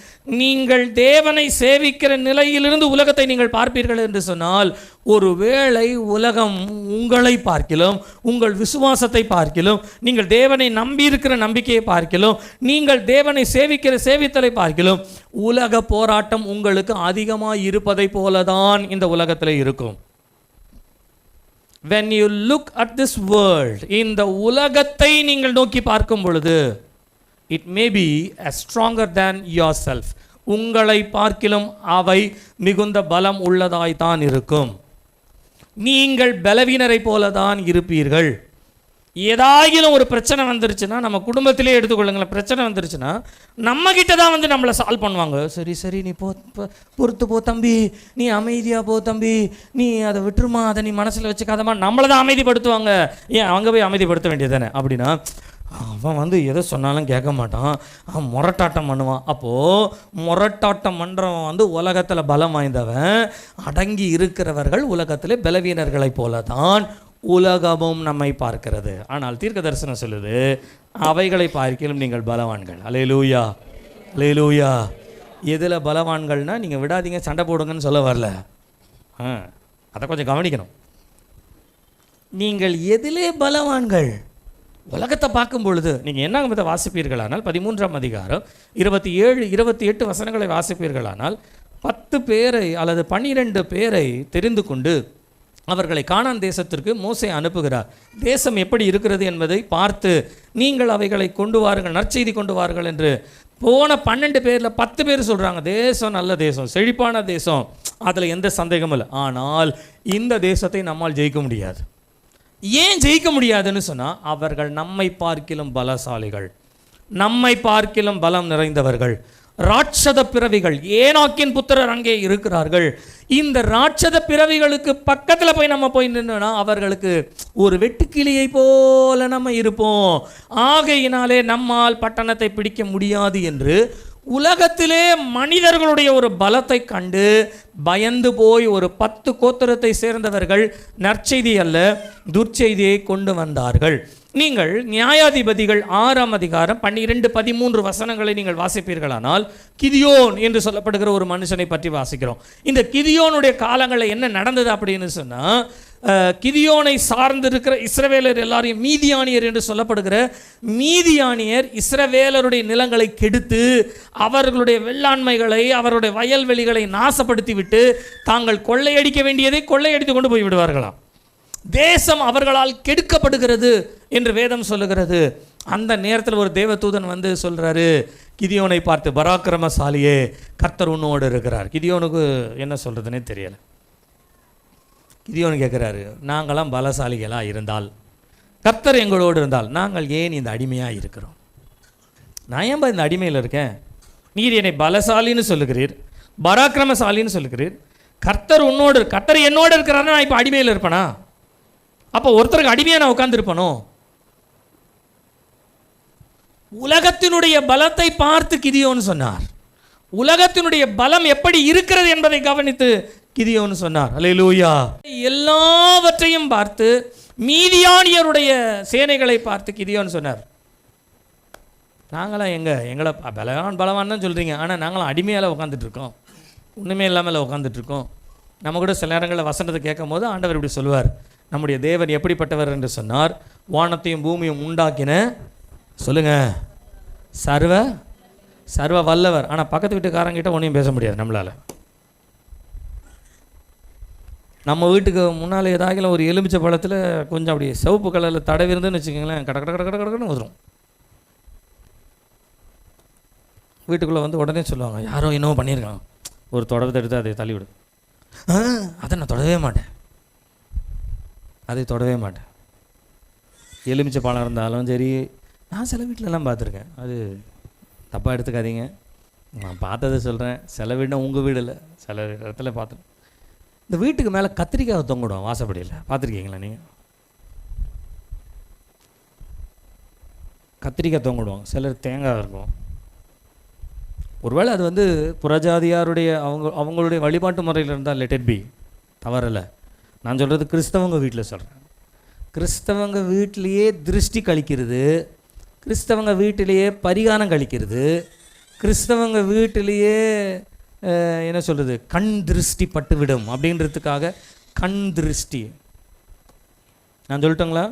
நீங்கள் தேவனை சேவிக்கிற நிலையிலிருந்து உலகத்தை நீங்கள் பார்ப்பீர்கள் என்று சொன்னால், ஒருவேளை உலகம் உங்களை பார்க்கிலும், உங்கள் விசுவாசத்தை பார்க்கிலும், நீங்கள் தேவனை நம்பியிருக்கிற நம்பிக்கையை பார்க்கிலும், நீங்கள் தேவனை சேவிக்கிற சேவித்தலை பார்க்கிலும், உலக போராட்டம் உங்களுக்கு அதிகமாக இருப்பதை போலதான் இந்த உலகத்தில் இருக்கும். When you look at this world, இந்த உலகத்தை நீங்கள் நோக்கி பார்க்கும் பொழுது, it may be as stronger than yourself. உங்களை பார்க்கிலும் அவை மிகுந்த பலம் உள்ளதாய்த்தான் இருக்கும். நீங்கள் பலவீனரை போலதான் இருப்பீர்கள். ஏதாயிலும் ஒரு பிரச்சனை வந்துருச்சுன்னா, நம்ம குடும்பத்திலே எடுத்துக்கொள்ளுங்களேன், பிரச்சனை வந்துருச்சுன்னா நம்ம கிட்ட தான் வந்து நம்மளை சால்வ் பண்ணுவாங்க. சரி சரி, நீ பொறுத்து போ தம்பி, நீ அமைதியாக போ தம்பி, நீ அதை விட்டுருமா, அதை நீ மனசில் வச்சுக்காதமா, நம்மளை தான் அமைதிப்படுத்துவாங்க. ஏன் அவங்க போய் அமைதிப்படுத்த வேண்டியது தானே? அப்படின்னா அவன் வந்து எதை சொன்னாலும் கேட்க மாட்டான், அவன் முரட்டாட்டம் பண்ணுவான். அப்போது முரட்டாட்டம் பண்ணுறவன் வந்து உலகத்தில் பலம் வாய்ந்தவன், அடங்கி இருக்கிறவர்கள் உலகத்தில் பலவீனர்களைப் போல தான் உலகமும் நம்மை பார்க்கிறது. ஆனால் தீர்க்க தரிசனம் சொல்லுது, அவைகளை பார்க்கிலும் நீங்கள் பலவான்கள். அல்லேலூயா, அல்லேலூயா. எதில் பலவான்கள்னா நீங்கள் விடாதீங்க, சண்டை போடுங்கன்னு சொல்ல வரல. அதை கொஞ்சம் கவனிக்கணும். நீங்கள் எதிலே பலவான்கள்? உலகத்தை பார்க்கும் பொழுது நீங்கள் என்ன வாசிப்பீர்களானால் 13ஆம் அதிகாரம் 27, 28 வசனங்களை வாசிப்பீர்களானால் 10 பேரை அல்லது 12 பேரை தெரிந்து கொண்டு அவர்களை கானான் தேசத்திற்கு மோசே அனுப்புகிறார். தேசம் எப்படி இருக்கிறது என்பதை பார்த்து நீங்கள் அவைகளை கொண்டு வாருங்கள், நற்செய்தி கொண்டு வாருங்கள் என்று. போன 12 பேரில் 10 பேர் சொல்கிறாங்க தேசம் நல்ல தேசம், செழிப்பான தேசம், அதில் எந்த சந்தேகமும் இல்லை. ஆனால் இந்த தேசத்தை நம்மால் ஜெயிக்க முடியாது. ஏன் ஜெயிக்க முடியாதுன்னு சொன்னால், அவர்கள் நம்மை பார்க்கிலும் பலசாலிகள், நம்மை பார்க்கிலும் பலம் நிறைந்தவர்கள், ராட்சத பிறவிகள். ஏனாக்கின் புத்திரர் அங்கே இருக்கிறார்கள். இந்த ராட்சத பிறவிகளுக்கு பக்கத்தில் போய் நம்ம போய் நின்னா அவர்களுக்கு ஒரு வெட்டுக்கிளியை போல நம்ம இருப்போம். ஆகையினாலே நம்மால் பட்டணத்தை பிடிக்க முடியாது என்று உலகத்திலே மனிதர்களுடைய ஒரு பலத்தை கண்டு பயந்து போய் ஒரு 10 கோத்திரத்தை சேர்ந்தவர்கள் நற்செய்தி அல்ல துர்ச்செய்தியை கொண்டு வந்தார்கள். நீங்கள் நியாயாதிபதிகள் 6ஆம் அதிகாரம் 12, 13 வசனங்களை நீங்கள் வாசிப்பீர்களானால் கிதியோன் என்று சொல்லப்படுகிற ஒரு மனுஷனை பற்றி வாசிக்கிறோம். இந்த கிதியோனுடைய காலங்களில் என்ன நடந்தது அப்படின்னு சொன்னால், கிதியோனை சார்ந்திருக்கிற இஸ்ரவேலர் எல்லாரையும் மீதியானியர் என்று சொல்லப்படுகிற மீதியானியர் இஸ்ரவேலருடைய நிலங்களை கெடுத்து அவர்களுடைய வெள்ளாண்மைகளை அவருடைய வயல்வெளிகளை நாசப்படுத்தி விட்டு தாங்கள் கொள்ளையடிக்க வேண்டியதை கொள்ளையடித்து கொண்டு போய் விடுவார்களாம். தேசம் அவர்களால் கெடுக்கப்படுகிறது என்று வேதம் சொல்லுகிறது. அந்த நேரத்தில் ஒரு தேவதூதன் வந்து சொல்கிறாரு கிதியோனை பார்த்து, பராக்கிரமசாலியே கர்த்தர் உன்னோடு இருக்கிறார். கிதியோனுக்கு என்ன சொல்கிறதுனே தெரியலை. கிதியோனு கேட்குறாரு, நாங்களாம் பலசாலிகளாக இருந்தால், கர்த்தர் எங்களோடு இருந்தால் நாங்கள் ஏன் இந்த அடிமையாக இருக்கிறோம்? நான் ஏன்பா இந்த அடிமையில் இருக்கேன்? நீர் என்னை பலசாலின்னு சொல்லுகிறீர், பராக்கிரமசாலின்னு சொல்லுகிறீர், கர்த்தர் உன்னோடு, கர்த்தர் என்னோடு இருக்கிறாருன்னா நான் இப்போ அடிமையில் இருப்பேனா? அப்போ ஒருத்தருக்கு அடிமையாக நான் உட்கார்ந்துருப்பனோ? உலகத்தினுடைய பலத்தை பார்த்து கிதியோன்னு சொன்னார். உலகத்தினுடைய பலம் எப்படி இருக்கிறது என்பதை கவனித்து கிதியோன்னு சொன்னார். அல்லேலூயா. எல்லாவற்றையும் பார்த்து மீதியானியருடைய சேனைகளை பார்த்து கிதியோன்னு சொன்னார், நாங்களாம் எங்களை பலவான் தான் சொல்கிறீங்க, ஆனால் நாங்களாம் அடிமையால் உட்காந்துட்ருக்கோம், ஒன்றுமே இல்லாமல் உட்காந்துட்ருக்கோம். நம்ம கூட சில நேரங்களில் வசனத்தை கேட்கும் போது ஆண்டவர் இப்படி சொல்லுவார், நம்முடைய தேவன் எப்படிப்பட்டவர் என்று சொன்னார், வானத்தையும் பூமியும் உண்டாக்கின சொல்லுங்க சர்வ சர்வ வல்லவர். ஆனால் பக்கத்து வீட்டுக்காரங்கிட்ட ஒன்றையும் பேச முடியாது நம்மளால். நம்ம வீட்டுக்கு முன்னால் ஏதாகிலும் ஒரு எலுமிச்சை பழத்தில் கொஞ்சம் அப்படி சிவப்பு கலரில் தடவி இருந்துன்னு வச்சுக்கோங்களேன், கட கட கட கடன்னு வந்துடும். வீட்டுக்குள்ளே வந்து உடனே சொல்லுவாங்க, யாரோ என்னவோ பண்ணியிருக்காங்க, ஒரு தொடர்பத்தை எடுத்து அதை தள்ளிவிடு. அதை நான் தொடவே மாட்டேன், அதை தொடவே மாட்டேன். எலுமிச்சை பழம் இருந்தாலும் சரி, நான் சில வீட்டிலலாம் பார்த்துருக்கேன், அது தப்பாக எடுத்துக்காதீங்க, நான் பார்த்ததை சொல்கிறேன். சில வீடுனா உங்கள் வீடு இல்லை, சில இடத்துல பார்த்துருக்கேன். இந்த வீட்டுக்கு மேலே கத்திரிக்காய் தொங்கிடும் வாசப்படியில், பார்த்துருக்கீங்களா நீங்கள்? கத்திரிக்காய் தொங்கிடுவாங்க, சிலர் தேங்காய் இருக்கும். ஒருவேளை அது வந்து புறஜாதியாருடைய அவங்களுடைய வழிபாட்டு முறையில் இருந்தால் லெட் இட் பி, தவறில்லை. நான் சொல்கிறது கிறிஸ்தவங்க வீட்டில் சொல்கிறேன். கிறிஸ்தவங்க வீட்டிலையே திருஷ்டி கழிக்கிறது, கிறிஸ்தவங்க வீட்டிலேயே பரிகாரம் கழிக்கிறது, கிறிஸ்தவங்க வீட்டிலேயே என்ன சொல்கிறது கண் திருஷ்டி பட்டு விடும் அப்படின்றதுக்காக கண் திருஷ்டி. நான் சொல்லட்டுங்களா,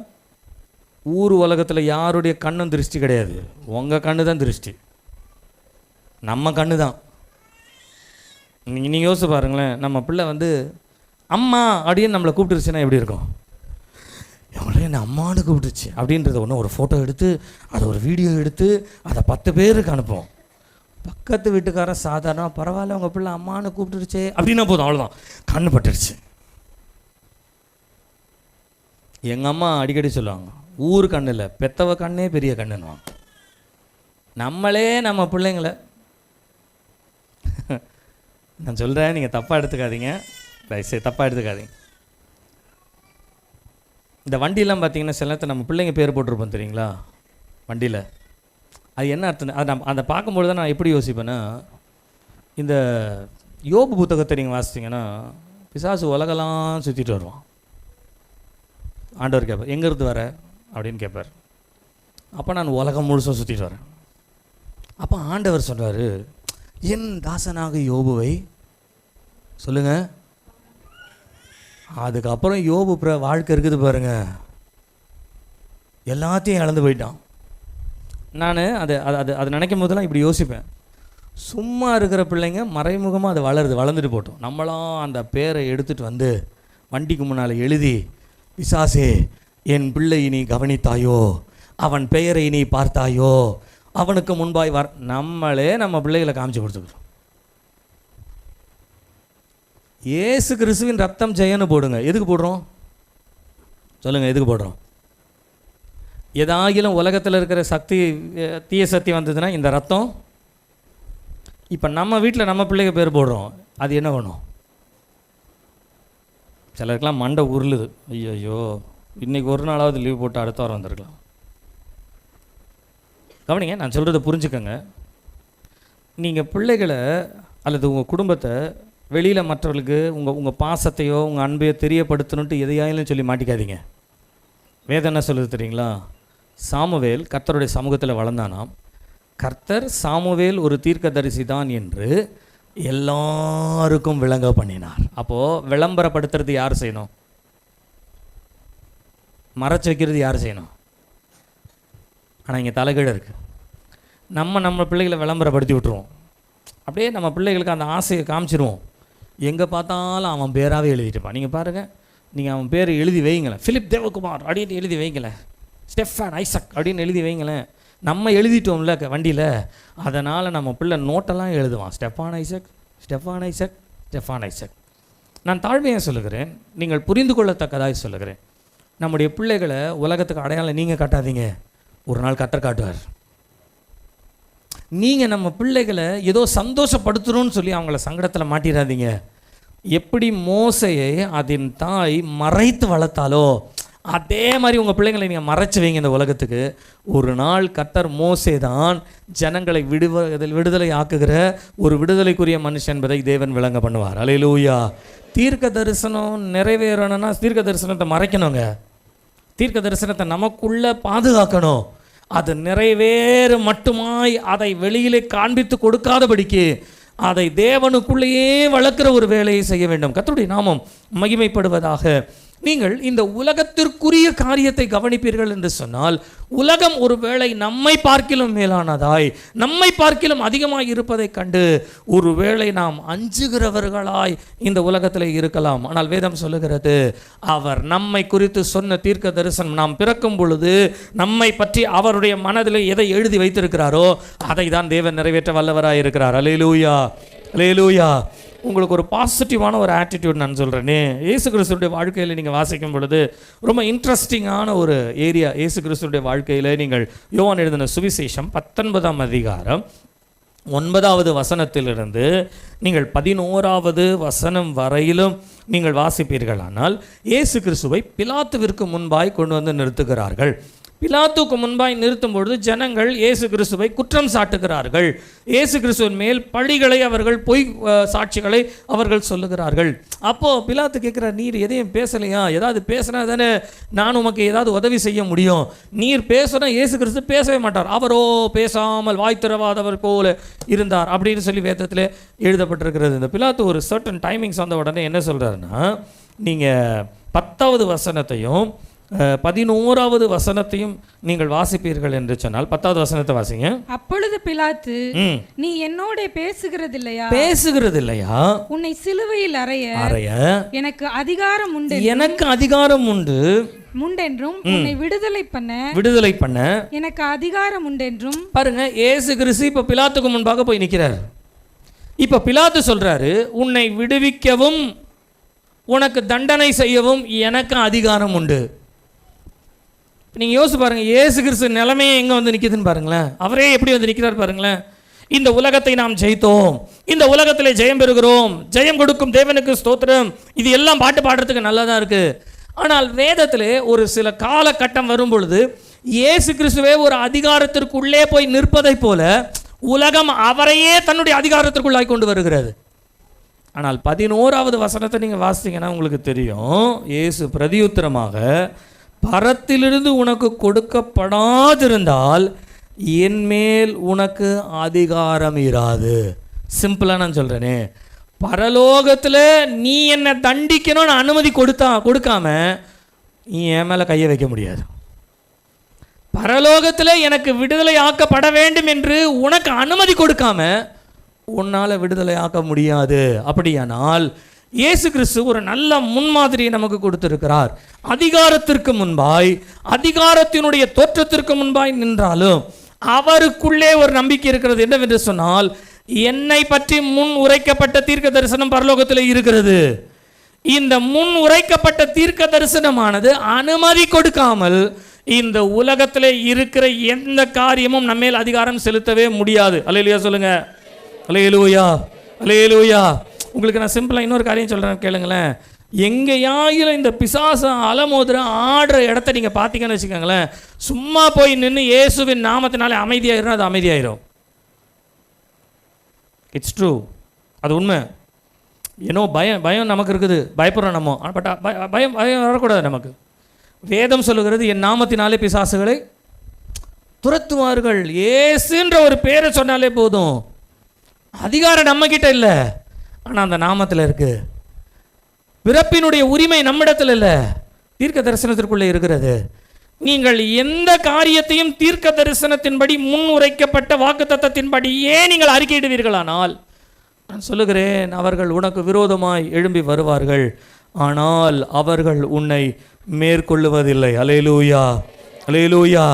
ஊர் உலகத்தில் யாருடைய கண்ணும் திருஷ்டி கிடையாது, உங்கள் கண்ணு தான் திருஷ்டி, நம்ம கண்ணு தான். நீங்கள் யோசிச்சு பாருங்களேன், நம்ம பிள்ளை வந்து அம்மா அப்படின்னு நம்மளை கூப்பிட்டுருச்சுன்னா எப்படி இருக்கும்? எவ்வளோ என்ன அம்மானு கூப்பிட்டுருச்சு அப்படின்றத ஒன்று ஒரு ஃபோட்டோ எடுத்து அதை ஒரு வீடியோ எடுத்து அதை 10 பேருக்கு அனுப்போம். பக்கத்து வீட்டுக்காரன் சாதாரண பரவாயில்ல உங்கள் பிள்ளை அம்மானு கூப்பிட்டுருச்சே அப்படின்னா போதும், அவ்வளோதான், கண்ணு பட்டுருச்சு. எங்கள் அம்மா அடிக்கடி சொல்லுவாங்க, ஊர் கண்ணு இல்லை பெத்தவ கண்ணே பெரிய கண்ணுன்னுவாங்க. நம்மளே நம்ம பிள்ளைங்கள நான் சொல்கிறேன், நீங்கள் தப்பாக எடுத்துக்காதீங்க, தயவுசெய்து தப்பாக எடுத்துக்காதீங்க. இந்த வண்டியெல்லாம் பார்த்தீங்கன்னா சில நேரத்தில் நம்ம பிள்ளைங்க பேர் போட்டிருப்போம் தெரியுங்களா வண்டியில். அது என்ன அர்த்தம்? அது அதை பார்க்கும்பொழுது தான் நான் எப்படி யோசிப்பேன்னா, இந்த யோபு புத்தகத்தை நீங்கள் வாசிச்சிங்கன்னா பிசாசு உலகெல்லாம் சுற்றிட்டு வருவான். ஆண்டவர் கேட்பார், எங்கேருந்து வர அப்படின்னு கேட்பார். அப்போ நான் உலகம் முழுசும் சுற்றிட்டு வரேன். அப்போ ஆண்டவர் சொல்வார், என் தாசனாக யோபுவை சொல்லுங்க. அதுக்கப்புறம் யோபு வாழ்க்கை இருக்குது பாருங்க, எல்லாத்தையும் இழந்து போயிட்டான். நான் அது நினைக்கும் போதெல்லாம் இப்படி யோசிப்பேன், சும்மா இருக்கிற பிள்ளைங்க மறைமுகமாக அது வளர்ந்துட்டு போட்டோம். நம்மளாம் அந்த பேரை எடுத்துகிட்டு வந்து வண்டிக்கு முன்னால் எழுதி, பிசாசே என் பிள்ளை நீ கவனித்தாயோ, அவன் பெயரை நீ பார்த்தாயோ, அவனுக்கு முன்பாய் நம்மளே நம்ம பிள்ளைகளை காமிச்சு கொடுத்துக்கிறோம். இயேசு கிறிஸ்துவின் ரத்தம் ஜெயன்னு போடுங்க. எதுக்கு போடுறோம் சொல்லுங்கள்? எதுக்கு போடுறோம்? ஏதாகிலும் உலகத்தில் இருக்கிற சக்தி, தீய சக்தி வந்ததுன்னா இந்த ரத்தம். இப்போ நம்ம வீட்டில் நம்ம பிள்ளைங்க பேர் போடுறோம், அது என்ன பண்ணும்? சிலருக்கெல்லாம் மண்டை உருளுது, ஐயோ இன்றைக்கி ஒரு நாளாவது லீவ் போட்டு அடுத்த வாரம் வந்திருக்கலாம். கவனிங்க, நான் சொல்கிறத புரிஞ்சுக்கங்க. நீங்கள் பிள்ளைகளை அல்லது உங்கள் குடும்பத்தை வெளியில் மற்றவர்களுக்கு உங்கள் பாசத்தையோ உங்கள் அன்பையோ தெரியப்படுத்தணுன்ட்டு எதையாயிலும் சொல்லி மாட்டிக்காதீங்க. வேதம் என்ன சொல்லுது தெரியுங்களா? சாமுவேல் கர்த்தருடைய சமூகத்தில் வளர்ந்தானாம். கர்த்தர் சாமுவேல் ஒரு தீர்க்கதரிசி தான் என்று எல்லாருக்கும் விளங்க பண்ணினார். அப்போது விளம்பரப்படுத்துறது யார் செய்யணும்? மறைச்சு வைக்கிறது யார் செய்யணும்? ஆனால் இங்கே தலைகீழ இருக்குது. நம்ம பிள்ளைகளை விளம்பரப்படுத்தி விட்டுருவோம். அப்படியே நம்ம பிள்ளைகளுக்கு அந்த ஆசையை காமிச்சிருவோம். எங்கே பார்த்தாலும் அவன் பேராகவே எழுதிட்டுப்பான். நீங்கள் பாருங்கள், நீங்கள் அவன் பேர் எழுதி வைங்களேன், ஃபிலிப் தேவகுமார் அப்படின்னு எழுதி வைங்களேன், ஸ்டெஃபான் ஐசக் அப்படின்னு எழுதி வைங்களேன். நம்ம எழுதிட்டோம்ல வண்டியில், அதனால் நம்ம பிள்ளை நோட்டெல்லாம் எழுதுவான், Stefan Isaac Stefan Isaac Stefan Isaac. நான் தாழ்மையாக சொல்லுகிறேன், நீங்கள் புரிந்து கொள்ளத்தக்கதாக சொல்லுகிறேன். நம்முடைய பிள்ளைகளை உலகத்துக்கு அடையாளம் நீங்கள் காட்டாதீங்க, ஒரு நாள் கர்த்தர் காட்டுவார். நீங்கள் நம்ம பிள்ளைகளை ஏதோ சந்தோஷப்படுத்தணும்னு சொல்லி அவங்கள சங்கடத்தில் மாட்டிடாதீங்க. எப்படி மோசையை அதன் தாய் மறைத்து வளர்த்தாலோ அதே மாதிரி உங்கள் பிள்ளைங்களை நீங்கள் மறைச்சி வைங்க இந்த உலகத்துக்கு. ஒரு நாள் கர்த்தர் மோசே தான் ஜனங்களை விடுதலை ஆக்குகிற ஒரு விடுதலைக்குரிய மனுஷன் என்பதை தேவன் விளங்க பண்ணுவார். அல்லேலூயா. தீர்க்க தரிசனம் நிறைவேறணும்னா தீர்க்க தரிசனத்தை மறைக்கணுங்க. தீர்க்க தரிசனத்தை நமக்குள்ளே பாதுகாக்கணும். அது நிறைவேற மட்டுமாய் அதை வெளியிலே காண்பித்து கொடுக்காதபடிக்கு அதை தேவனுக்குள்ளேயே வளர்க்கிற ஒரு வேலையை செய்ய வேண்டும். கர்த்தருடைய நாமம் மகிமைப்படுவதாக. நீங்கள் இந்த உலகத்திற்குரிய காரியத்தை கவனிப்பீர்கள் என்று சொன்னால், உலகம் ஒருவேளை நம்மை பார்க்கிலும் மேலானதாய், நம்மை பார்க்கிலும் அதிகமாய் இருப்பதை கண்டு ஒருவேளை நாம் அஞ்சுகிறவர்களாய் இந்த உலகத்தில் இருக்கலாம். ஆனால் வேதம் சொல்லுகிறது, அவர் நம்மை குறித்து சொன்ன தீர்க்க தரிசனம் நாம் பிறக்கும் பொழுது நம்மை பற்றி அவருடைய மனதில் எதை எழுதி வைத்திருக்கிறாரோ அதை தான் தேவன் நிறைவேற்ற வல்லவராய் இருக்கிறார். அல்லேலூயா, அல்லேலூயா. உங்களுக்கு ஒரு பாசிட்டிவான ஒரு ஆட்டிடியூட் நான் சொல்கிறேனே. இயேசு கிறிஸ்துடைய வாழ்க்கையில் நீங்கள் வாசிக்கும் பொழுது ரொம்ப இன்ட்ரெஸ்டிங்கான ஒரு ஏரியா. இயேசு கிறிஸ்துடைய வாழ்க்கையில் நீங்கள் யோவான் எழுதின சுவிசேஷம் 19ஆம் அதிகாரம் 9வது வசனத்திலிருந்து நீங்கள் 11வது வசனம் வரையிலும் நீங்கள் வாசிப்பீர்களானால், இயேசு கிறிஸ்துவை பிலாத்துவிற்கு முன்பாய் கொண்டு வந்து நிறுத்துகிறார்கள். பிலாத்துக்கு முன்பாய் நிறுத்தும் பொழுது ஜனங்கள் இயேசு கிறிஸ்துவை குற்றம் சாட்டுகிறார்கள். இயேசு கிறிஸ்துவின் மேல் பழிகளை அவர்கள் பொய் சாட்சிகளை அவர்கள் சொல்லுகிறார்கள். அப்போது பிலாத்து கேட்குறார், நீர் எதையும் பேசலையா? ஏதாவது பேசினா தானே நான் உமக்கு ஏதாவது உதவி செய்ய முடியும். நீர் பேசுனா இயேசு கிறிஸ்து பேசவே மாட்டார். அவரோ பேசாமல் வாய் திறவாதவர் போல இருந்தார் அப்படின்னு சொல்லி வேதத்தில் எழுதப்பட்டிருக்கிறது. இந்த பிலாத்து ஒரு சர்டன் டைமிங்ஸ் வந்த உடனே என்ன சொல்கிறாருன்னா, நீங்கள் 10வது வசனத்தையும் 11வது வசனத்தையும் நீங்கள் வாசிப்பீர்கள் என்று சொன்னால் 10வது வசனத்தை வாசிங்க. அப்பொழுது பிலாத்து, நீ என்னோட பேசுகிறது இல்லையா? உன்னை சிலுவையில் அறைய எனக்கு அதிகாரம் உண்டு முண்டென்றும் உன்னை விடுதலை பண்ண எனக்கு அதிகாரம் உண்டென்றும். பாருங்க, இயேசு கிறிஸ்து இப்ப பிலாத்துக்கு முன்பாக போய் நிற்கிறார். இப்ப பிலாத்து சொல்றாரு, உன்னை விடுவிக்கவும் உனக்கு தண்டனை செய்யவும் எனக்கு அதிகாரம் உண்டு. நீங்கள் யோசிச்சு பாருங்கள், இயேசு கிறிஸ்து நிலைமையே எங்கே வந்து நிற்கிதுன்னு பாருங்களேன். அவரே எப்படி வந்து நிற்கிறார் பாருங்களேன். இந்த உலகத்தை நாம் ஜெயித்தோம், இந்த உலகத்தில் ஜெயம் பெறுகிறோம், ஜெயம் கொடுக்கும் தேவனுக்கு ஸ்தோத்திரம், இது எல்லாம் பாட்டு பாடுறதுக்கு நல்லா தான் இருக்குது. ஆனால் வேதத்தில் ஒரு சில காலகட்டம் வரும் பொழுது இயேசு கிறிஸ்துவே ஒரு அதிகாரத்திற்குள்ளே போய் நிற்பதை போல உலகம் அவரையே தன்னுடைய அதிகாரத்திற்குள்ளாய் கொண்டு வருகிறது. ஆனால் 11வது வசனத்தை நீங்கள் வாசித்தீங்கன்னா உங்களுக்கு தெரியும், இயேசு பிரதியுத்தரமாக, பரத்திலிருந்து உனக்கு கொடுக்கப்படாதிருந்தால் என்மேல் உனக்கு அதிகாரம் இராது. சிம்பிளாக நான் சொல்கிறேனே, பரலோகத்தில் நீ என்னை தண்டிக்கணும்னு அனுமதி கொடுக்காம நீ என் மேலே கையை வைக்க முடியாது. பரலோகத்தில் எனக்கு விடுதலை ஆக்கப்பட வேண்டும் என்று உனக்கு அனுமதி கொடுக்காம உன்னால் விடுதலை ஆக்க முடியாது. அப்படியானால் இயேசு கிறிஸ்து ஒரு நல்ல முன்மாதிரியை நமக்கு கொடுத்திருக்கிறார். அதிகாரத்திற்கு முன்பாய், அதிகாரத்தினுடைய தோற்றத்திற்கு முன்பாய் நின்றாலும் அவருக்குள்ளே ஒரு நம்பிக்கை இருக்கிறது. என்னவென்று சொன்னால், என்னை பற்றி முன் உரைக்கப்பட்ட தீர்க்க தரிசனம் பரலோகத்தில் இருக்கிறது. இந்த முன் உரைக்கப்பட்ட தீர்க்க தரிசனமானது அனுமதி கொடுக்காமல் இந்த உலகத்தில் இருக்கிற எந்த காரியமும் நம்ம மேல் அதிகாரம் செலுத்தவே முடியாது. அல்லேலூயா சொல்லுங்க. அல்லேலூயா, அல்லேலூயா. உங்களுக்கு நான் சிம்பிளாக இன்னொரு காரியம் சொல்கிறேன், கேளுங்களேன். எங்கேயாயிலும் இந்த பிசாசம் அலமோதுற ஆடுற இடத்த நீங்கள் பார்த்தீங்கன்னு வச்சுக்கோங்களேன், சும்மா போய் நின்று இயேசுவின் நாமத்தினாலே அமைதியாயிரும், அது அமைதியாயிரும். இட்ஸ் ட்ரூ, அது உண்மை. ஏன்னோ பயம் நமக்கு இருக்குது, பயப்படுறோம் நம்ம. பட் பயம் வரக்கூடாது நமக்கு. வேதம் சொல்லுகிறது, என் நாமத்தினாலே பிசாசுகளை துரத்துவார்கள். இயேசுன்ற ஒரு பேரை சொன்னாலே போதும். அதிகாரம் நம்ம கிட்ட இல்லை, ஆனால் அந்த நாமத்தில் இருக்கு. பிறப்பினுடைய உரிமை நம்மிடத்தில் இல்லை, தீர்க்க தரிசனத்திற்குள்ளே இருக்கிறது. நீங்கள் எந்த காரியத்தையும் தீர்க்க தரிசனத்தின்படி முன் உரைக்கப்பட்ட வாக்குத்தத்தத்தின்படியே நீங்கள் அறிக்கையிடுவீர்களானால், நான் சொல்லுகிறேன், அவர்கள் உனக்கு விரோதமாய் எழும்பி வருவார்கள், ஆனால் அவர்கள் உன்னை மேற்கொள்ளுவதில்லை. அல்லேலூயா, அல்லேலூயா.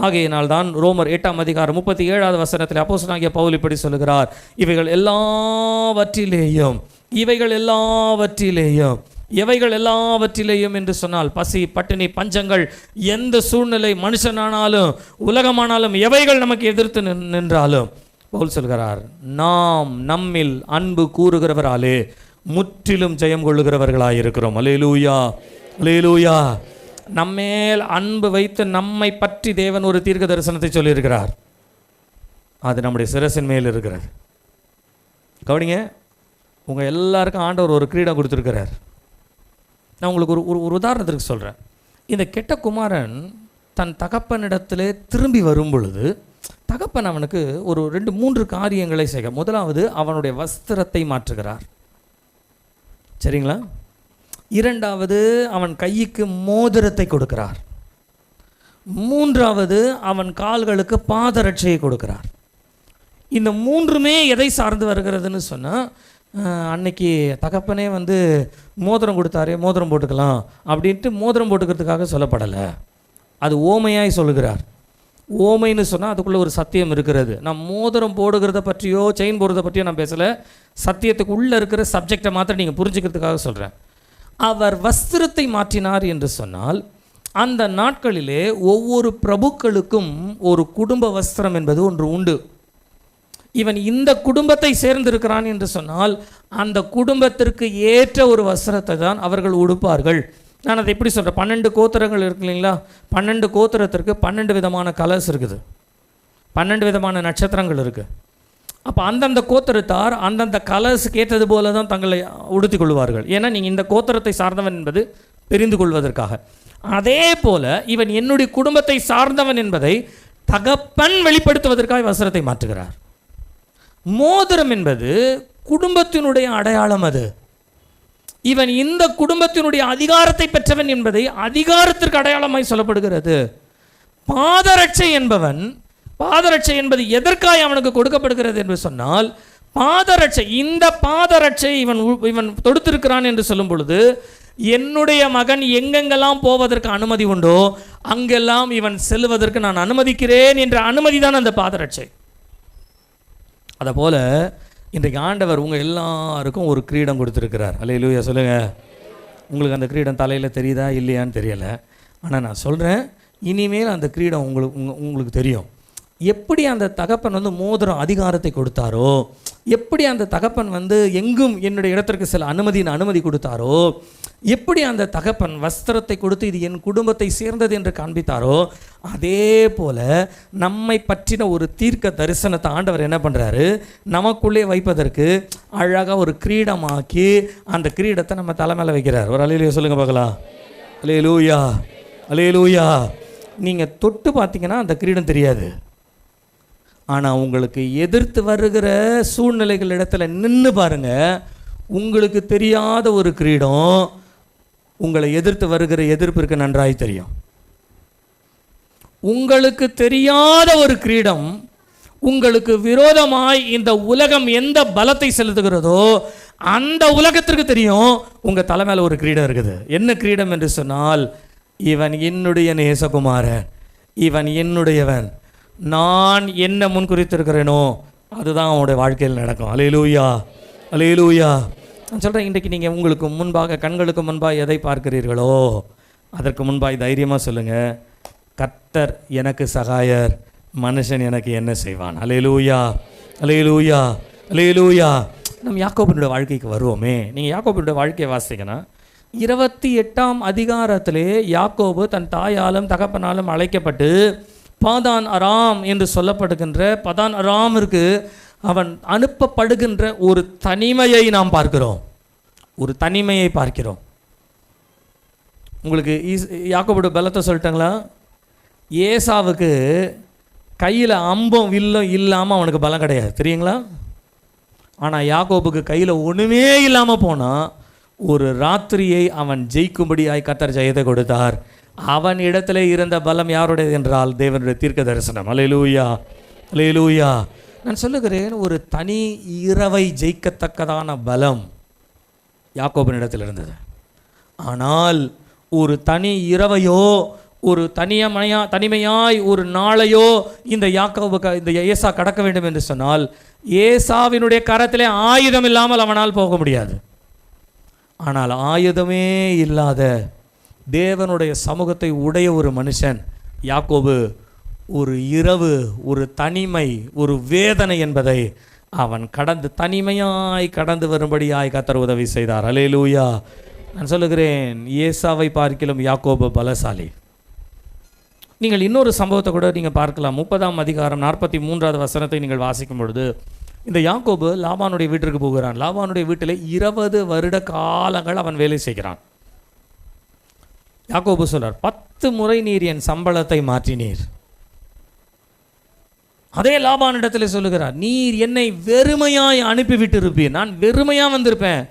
ஆகையினால் தான் ரோமர் 8ஆம் அதிகாரம் 37வது வசனத்தில் அப்போஸ்தலனாகிய பவுல் இப்படி சொல்லுகிறார், இவைகள் எல்லாவற்றிலேயும் என்று சொன்னால், பசி, பட்டினி, பஞ்சங்கள், எந்த சூழ்நிலை மனுஷனானாலும் உலகமானாலும் எவைகள் நமக்கு எதிர்த்து நின்றாலும் பவுல் சொல்கிறார், நாம் நம்மில் அன்பு கூறுகிறவராலே முற்றிலும் ஜெயம் கொள்ளுகிறவர்களாயிருக்கிறோம். அல்லேலூயா, அல்லேலூயா. நம்மேல் அன்பு வைத்து நம்மை பற்றி தேவன் ஒரு தீர்க்க தரிசனத்தை சொல்லியிருக்கிறார். அது நம்முடைய சிரசின் மேல் இருக்கிறது. கவனிங்க, உங்கள் எல்லாருக்கும் ஆண்டவர் ஒரு கிரீடம் கொடுத்துருக்கிறார். நான் உங்களுக்கு ஒரு உதாரணத்திற்கு சொல்கிறேன். இந்த கெட்ட குமாரன் தன் தகப்பனிடத்திலே திரும்பி வரும் பொழுது தகப்பன் அவனுக்கு ஒரு 2-3 காரியங்களை செய்ய. முதலாவது, அவனுடைய வஸ்திரத்தை மாற்றுகிறார். சரிங்களா? இரண்டாவது, அவன் கைக்கு மோதிரத்தை கொடுக்கிறார். மூன்றாவது, அவன் கால்களுக்கு பாதரட்சையை கொடுக்கிறார். இந்த மூன்றுமே எதை சார்ந்து வருகிறதுன்னு சொன்னால், அன்னைக்கு தகப்பனே மோதிரம் கொடுத்தாரே, மோதிரம் போட்டுக்கலாம் அப்படின்ட்டு மோதிரம் போட்டுக்கிறதுக்காக சொல்லப்படலை. அது ஓமையாய் சொல்லுகிறார். ஓமைன்னு சொன்னால் அதுக்குள்ளே ஒரு சத்தியம் இருக்கிறது. நான் மோதிரம் போடுகிறத பற்றியோ செயின் போடுறத பற்றியோ நான் பேசலை. சத்தியத்துக்கு உள்ளே இருக்கிற சப்ஜெக்டை மாத்திரம் நீங்கள் புரிஞ்சுக்கிறதுக்காக சொல்கிறேன். அவர் வஸ்திரத்தை மாற்றினார் என்று சொன்னால், அந்த நாட்களிலே ஒவ்வொரு பிரபுக்களுக்கும் ஒரு குடும்ப வஸ்திரம் என்பது ஒன்று உண்டு. இவன் இந்த குடும்பத்தை சேர்ந்திருக்கிறான் என்று சொன்னால் அந்த குடும்பத்திற்கு ஏற்ற ஒரு வஸ்திரத்தை தான் அவர்கள் உடுப்பார்கள். நான் அதை எப்படி சொல்கிறேன், 12 கோத்திரங்கள் இருக்கு இல்லைங்களா? 12 கோத்திரத்திற்கு 12 விதமான கலர்ஸ் இருக்குது, 12 விதமான நட்சத்திரங்கள் இருக்குது. அப்போ அந்தந்த கோத்திரத்தார் அந்தந்த கலர்ஸுக்கு ஏற்றது போல தான் தங்களை உடுத்தி கொள்வார்கள். ஏன்னா நீங்கள் இந்த கோத்திரத்தை சார்ந்தவன் என்பது தெரிந்து கொள்வதற்காக. அதே போல் இவன் என்னுடைய குடும்பத்தை சார்ந்தவன் என்பதை தகப்பன் வெளிப்படுத்துவதற்காக வஸ்திரத்தை மாற்றுகிறார். மோதிரம் என்பது குடும்பத்தினுடைய அடையாளம். அது இவன் இந்த குடும்பத்தினுடைய அதிகாரத்தை பெற்றவன் என்பதை அதிகாரத்திற்கு அடையாளமாய் சொல்லப்படுகிறது. பாதரட்சை என்பது எதற்காக அவனுக்கு கொடுக்கப்படுகிறது என்று சொன்னால், பாதரட்சை, இந்த பாதரட்சை இவன் தொடுத்திருக்கிறான் என்று சொல்லும் பொழுது, என்னுடைய மகன் எங்கெங்கெல்லாம் போவதற்கு அனுமதி உண்டோ அங்கெல்லாம் இவன் செல்வதற்கு நான் அனுமதிக்கிறேன் என்ற அனுமதி தான் அந்த பாதரட்சை. அதுபோல் இன்றைக்கு ஆண்டவர் உங்கள் எல்லாருக்கும் ஒரு கிரீடம் கொடுத்துருக்கிறார். அல்லேலூயா சொல்லுங்கள். உங்களுக்கு அந்த கிரீடம் தலையில் தெரியுதா இல்லையான்னு தெரியலை, ஆனால் நான் சொல்கிறேன், இனிமேல் அந்த கிரீடம் உங்களுக்கு தெரியும். எப்படி அந்த தகப்பன் மோதிரம் அதிகாரத்தை கொடுத்தாரோ, எப்படி அந்த தகப்பன் எங்கும் என்னுடைய இடத்திற்கு சில அனுமதி கொடுத்தாரோ, எப்படி அந்த தகப்பன் வஸ்திரத்தை கொடுத்து இது என் குடும்பத்தை சேர்ந்தது என்று காண்பித்தாரோ, அதே போல் நம்மை பற்றின ஒரு தீர்க்க தரிசனத்தை ஆண்டவர் என்ன பண்ணுறாரு, நமக்குள்ளே வைப்பதற்கு அழகாக ஒரு கிரீடமாக்கி அந்த கிரீடத்தை நம்ம தலைமையில் வைக்கிறார். ஒரு அல்லேலூயா சொல்லுங்கள் பார்க்கலாம். அல்லேலூயா, அல்லேலூயா. நீங்கள் தொட்டு பார்த்தீங்கன்னா அந்த கிரீடம் தெரியாது, ஆனால் உங்களுக்கு எதிர்த்து வருகிற சூழ்நிலைகள் இடத்துல நின்று பாருங்க, உங்களுக்கு தெரியாத ஒரு கிரீடம் உங்களை எதிர்த்து வருகிற எதிர்ப்பிற்கு நன்றாய் தெரியும். உங்களுக்கு தெரியாத ஒரு கிரீடம் உங்களுக்கு விரோதமாய் இந்த உலகம் எந்த பலத்தை செலுத்துகிறதோ அந்த உலகத்திற்கு தெரியும் உங்கள் தலை மேலே ஒரு கிரீடம் இருக்குது. என்ன கிரீடம் என்று சொன்னால், இவன் என்னுடைய நேசகுமாரன், இவன் என்னுடையவன், நான் என்ன முன்குறித்திருக்கிறேனோ அதுதான் அவனுடைய வாழ்க்கையில் நடக்கும். அல்லேலூயா, அல்லேலூயா. நான் சொல்கிறேன், இன்றைக்கு நீங்கள் உங்களுக்கு முன்பாக, கண்களுக்கு முன்பாக எதை பார்க்கிறீர்களோ அதற்கு முன்பாக தைரியமாக சொல்லுங்கள், கர்த்தர் எனக்கு சகாயர், மனுஷன் எனக்கு என்ன செய்வான். அல்லேலூயா, அல்லேலூயா, அல்லேலூயா. நம்ம யாக்கோபினுடைய வாழ்க்கைக்கு வருவோமே. நீங்கள் யாக்கோபினுடைய வாழ்க்கையை வாசிங்கன்னா 28ஆம் அதிகாரத்திலே யாக்கோபு தன் தாயாலும் தகப்பனாலும் அழைக்கப்பட்டு பாதான் அராம் என்று சொல்லப்படுகின்ற பாதான் அராமிற்கு அவன் அனுப்பப்படுகின்ற ஒரு தனிமையை நாம் பார்க்கிறோம். ஒரு தனிமையை பார்க்கிறோம். உங்களுக்கு யாக்கோபுடைய பலத்தை சொல்லிட்டாங்களா? ஏசாவுக்கு கையில் அம்பும் வில்லும் இல்லாமல் அவனுக்கு பலம் கிடையாது, தெரியுங்களா? ஆனால் யாக்கோபுக்கு கையில் ஒன்றுமே இல்லாமல் போனால் ஒரு ராத்திரியை அவன் ஜெயிக்கும்படியாய் கர்த்தர் ஜெயத்தை கொடுத்தார். அவன் இடத்துல இருந்த பலம் யாருடையது என்றால் தேவனுடைய தீர்க்க தரிசனம். அல்லேலூயா, அல்லேலூயா. நான் சொல்லுகிறேன், ஒரு தனி இரவை ஜெயிக்கத்தக்கதான பலம் யாக்கோபினிடத்தில் இருந்தது. ஆனால் ஒரு தனி இரவையோ ஒரு தனிமையாய் ஒரு நாளையோ இந்த யாக்கோபு இந்த ஏசா கடக்க வேண்டும் என்று சொன்னால் ஏசாவினுடைய கரத்திலே ஆயுதம் இல்லாமல் அவனால் போக முடியாது. ஆனால் ஆயுதமே இல்லாத தேவனுடைய சமூகத்தை உடைய ஒரு மனுஷன் யாக்கோபு ஒரு இரவு, ஒரு தனிமை, ஒரு வேதனை என்பதை அவன் தனிமையாய் கடந்து வரும்படியாய் கர்த்தர் உதவி செய்தார். அல்லேலூயா. நான் சொல்லுகிறேன், ஏசாவை பார்க்கிலும் யாக்கோபு பலசாலி. நீங்கள் இன்னொரு சம்பவத்தை கூட நீங்கள் பார்க்கலாம். 30ஆம் அதிகாரம் 43வது வசனத்தை நீங்கள் வாசிக்கும் பொழுது, இந்த யாக்கோபு லாபானுடைய வீட்டிற்கு போகிறான். லாபானுடைய வீட்டில் 20 வருட காலங்கள் அவன் வேலை செய்கிறான். யாக்கோபு சொல்றார், 10 முறை நீர் என் சம்பளத்தை மாற்றினீர். அதே லாபானிடத்தில் சொல்லுகிறார், நீர் என்னை வெறுமையாய் அனுப்பிவிட்டு இருப்பீர். நான் வெறுமையாக வந்திருப்பேன்,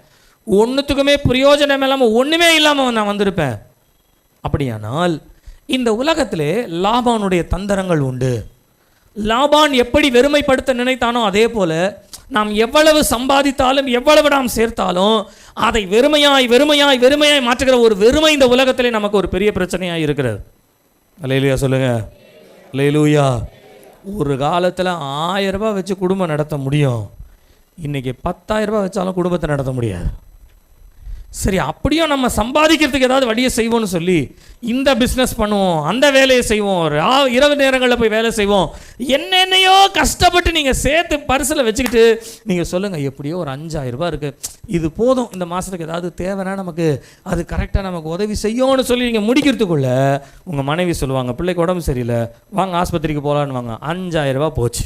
ஒன்றுத்துக்குமே பிரயோஜனம் இல்லாமல் ஒன்றுமே இல்லாமல் நான் வந்திருப்பேன். அப்படியானால் இந்த உலகத்திலே லாபானுடைய தந்திரங்கள் உண்டு. லாபான் எப்படி வெறுமைப்படுத்த நினைத்தானோ அதே போல நாம் எவ்வளவு சம்பாதித்தாலும் எவ்வளவு நாம் சேர்த்தாலும் அதை வெறுமையாய் வெறுமையாய் வெறுமையாய் மாற்றுகிற ஒரு வெறுமை இந்த உலகத்திலே நமக்கு ஒரு பெரிய பிரச்சனையாக இருக்கிறது. அல்லேலூயா சொல்லுங்க, அல்லேலூயா. ஒரு காலத்தில் 1000 ரூபாய் வச்சு குடும்பம் நடத்த முடியும், இன்றைக்கி 10,000 ரூபாய் வச்சாலும் குடும்பத்தை நடத்த முடியாது. சரி, அப்படியும் நம்ம சம்பாதிக்கிறதுக்கு ஏதாவது வழியை செய்வோம்னு சொல்லி இந்த பிஸ்னஸ் பண்ணுவோம், அந்த வேலையை செய்வோம், இரவு நேரங்களில் போய் வேலை செய்வோம், என்னென்னையோ கஷ்டப்பட்டு நீங்கள் சேர்த்து பரிசில் வச்சுக்கிட்டு நீங்கள் சொல்லுங்கள், எப்படியோ ஒரு 5,000 ரூபாய் இருக்குது, இது போதும், இந்த மாதத்துக்கு ஏதாவது தேவைன்னா நமக்கு அது கரெக்டாக நமக்கு உதவி செய்யும்னு சொல்லி நீங்கள் முடிக்கிறதுக்குள்ள உங்கள் மனைவி சொல்லுவாங்க, பிள்ளைக்கு உடம்பு சரியில்லை, வாங்க ஆஸ்பத்திரிக்கு போகலான்னு வாங்க, 5,000 ரூபாய் போச்சு.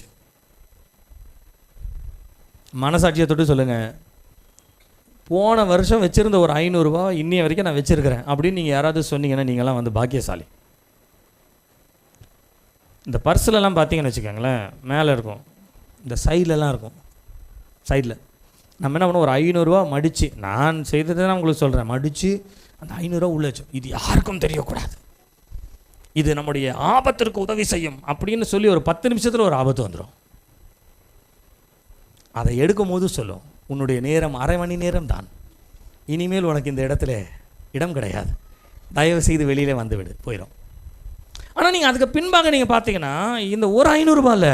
மனசாட்சியை தொட்டு சொல்லுங்கள், போன வருஷம் வச்சுருந்த ஒரு 500 ரூபா இன்னைய வரைக்கும் நான் வச்சுருக்கிறேன் அப்படின்னு நீங்கள் யாராவது சொன்னீங்கன்னா நீங்கள்லாம் வந்து பாக்கியசாலி. இந்த பர்ஸ்லலாம் பார்த்தீங்கன்னு வச்சுக்கோங்களேன், மேலே இருக்கும், இந்த சைட்லலாம் இருக்கும். சைடில் நம்ம என்ன பண்ணோம், ஒரு 500 ரூபா மடித்து, நான் செய்ததை தான் உங்களுக்கு சொல்கிறேன், மடித்து அந்த 500 ரூபா உள்ள வச்சோம், இது யாருக்கும் தெரியக்கூடாது, இது நம்முடைய ஆபத்திற்கு உதவி செய்யும் அப்படின்னு சொல்லி ஒரு 10 நிமிஷத்தில் ஒரு ஆபத்து வந்துடும். அதை எடுக்கும் போது சொல்லும், உன்னுடைய நேரம் 1/2 மணி நேரம் தான், இனிமேல் உனக்கு இந்த இடத்துல இடம் கிடையாது, தயவு செய்து வெளியில் வந்துவிடு, போயிடும். ஆனால் நீங்கள் அதுக்கு பின்பாக நீங்கள் பார்த்தீங்கன்னா இந்த ஒரு 500 ரூபாயில்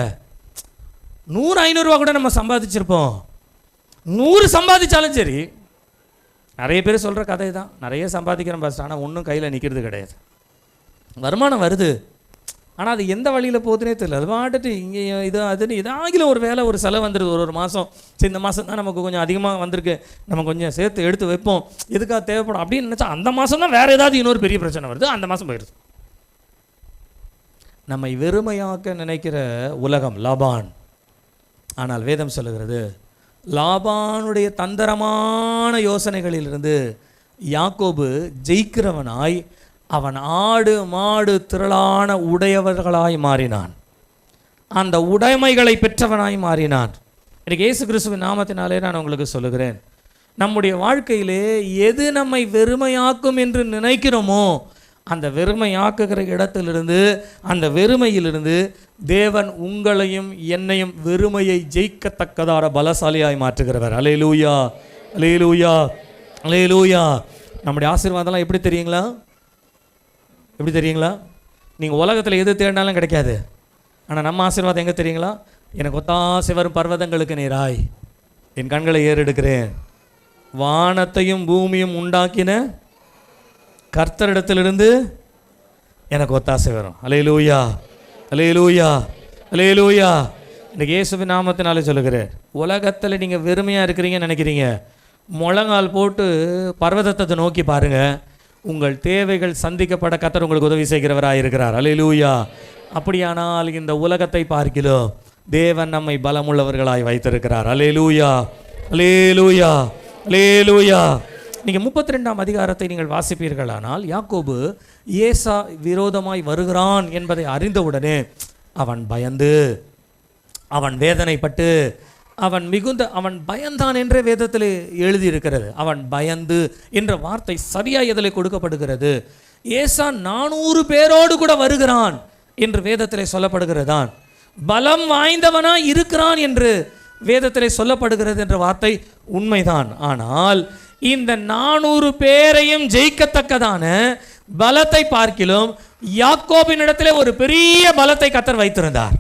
100-500 ரூபா கூட நம்ம சம்பாதிச்சிருப்போம். 100 சம்பாதிச்சாலும் சரி, நிறைய பேர் சொல்கிற கதை தான், நிறைய சம்பாதிக்கிறோம் பஸ், ஆனால் ஒன்றும் கையில் நிற்கிறது கிடையாது. வருமானம் வருது, ஆனால் அது எந்த வழியில் போகுதுன்னே தெரியல. அது பாட்டுட்டு இங்கே இது அதுன்னு இதாகிலும் ஒரு வேலை, ஒரு செலவு வந்துடுது ஒரு மாதம். சரி, இந்த மாதம் தான் நமக்கு கொஞ்சம் அதிகமாக வந்திருக்கு, நம்ம கொஞ்சம் சேர்த்து எடுத்து வைப்போம், எதுக்காக தேவைப்படும் அப்படின்னு நினச்சா அந்த மாதம் தான் வேறு ஏதாவது இன்னொரு பெரிய பிரச்சனை வருது, அந்த மாதம் போயிடுது. நம்மை வெறுமையாக்க நினைக்கிற உலகம் லாபான். ஆனால் வேதம் சொல்லுகிறது, லாபானுடைய தந்திரமான யோசனைகளிலிருந்து யாக்கோபு ஜெயிக்கிறவனாய் அவன் ஆடு மாடு திரளான உடையவர்களாய் மாறினான். அந்த உடைமைகளை பெற்றவனாய் மாறினான். இன்னைக்கு இயேசு கிறிஸ்துவின் நாமத்தினாலே நான் உங்களுக்கு சொல்லுகிறேன், நம்முடைய வாழ்க்கையிலே எது நம்மை வெறுமையாக்கும் என்று நினைக்கிறோமோ அந்த வெறுமையாக்குகிற இடத்திலிருந்து, அந்த வெறுமையிலிருந்து தேவன் உங்களையும் என்னையும் வெறுமையை ஜெயிக்கத்தக்கதான பலசாலியாய் மாற்றுகிறவர். அல்லேலூயா, அல்லேலூயா, அல்லேலூயா. நம்முடைய ஆசீர்வாதம்லாம் எப்படி தெரியுங்களா? எப்படி தெரியுங்களா? நீங்கள் உலகத்தில் எது தேடினாலும் கிடைக்காது. ஆனால் நம்ம ஆசீர்வாதம் எங்கே தெரியுங்களா? எனக்கு ஒத்தாசை வரும் பர்வதங்களுக்கு நேராய் என் கண்களை ஏறெடுக்கிறேன், வானத்தையும் பூமியும் உண்டாக்கின கர்த்தரிடத்திலிருந்து எனக்கு ஒத்தாசை வரும். அல்லேலூயா, அல்லேலூயா, அல்லேலூயா. இன்றைக்கு இயேசுவின் நாமத்தினாலே சொல்லுகிறேன், உலகத்தில் நீங்கள் வெறுமையாக இருக்கிறீங்கன்னு நினைக்கிறீங்க, முழங்கால் போட்டு பர்வதத்தை நோக்கி பாருங்கள், உங்கள் தேவைகள் சந்திக்கப்பட கர்த்தர் உங்களுக்கு உதவி செய்கிறவராக இருக்கிறார். அல்லேலூயா. அப்படியானால் இந்த உலகத்தை பார்க்கிறோம், தேவன் நம்மை பலமுள்ளவர்களாய் வைத்திருக்கிறார். அல்லேலூயா, அல்லேலூயா, அல்லேலூயா. நீங்கள் 32ஆம் அதிகாரத்தை நீங்கள் வாசிப்பீர்களானால், யாக்கோபு ஏசா விரோதமாய் வருகிறான் என்பதை அறிந்தவுடனே அவன் பயந்து, அவன் வேதனைப்பட்டு, அவன் பயந்தான் என்றே வேதத்தில் எழுதியிருக்கிறது. அவன் பயந்து என்ற வார்த்தை சரியாக இதில் கொடுக்கப்படுகிறது. ஏசா 400 பேரோடு கூட வருகிறான் என்று வேதத்தில் சொல்லப்படுகிறதான். பலம் வாய்ந்தவனாய் இருக்கிறான் என்று வேதத்தில் சொல்லப்படுகிறது என்ற வார்த்தை உண்மைதான். ஆனால் இந்த 400 பேரையும் ஜெயிக்கத்தக்கதான பலத்தை பார்க்கிலும் யாக்கோபின் இடத்துல ஒரு பெரிய பலத்தை கர்த்தர் வைத்திருந்தார்.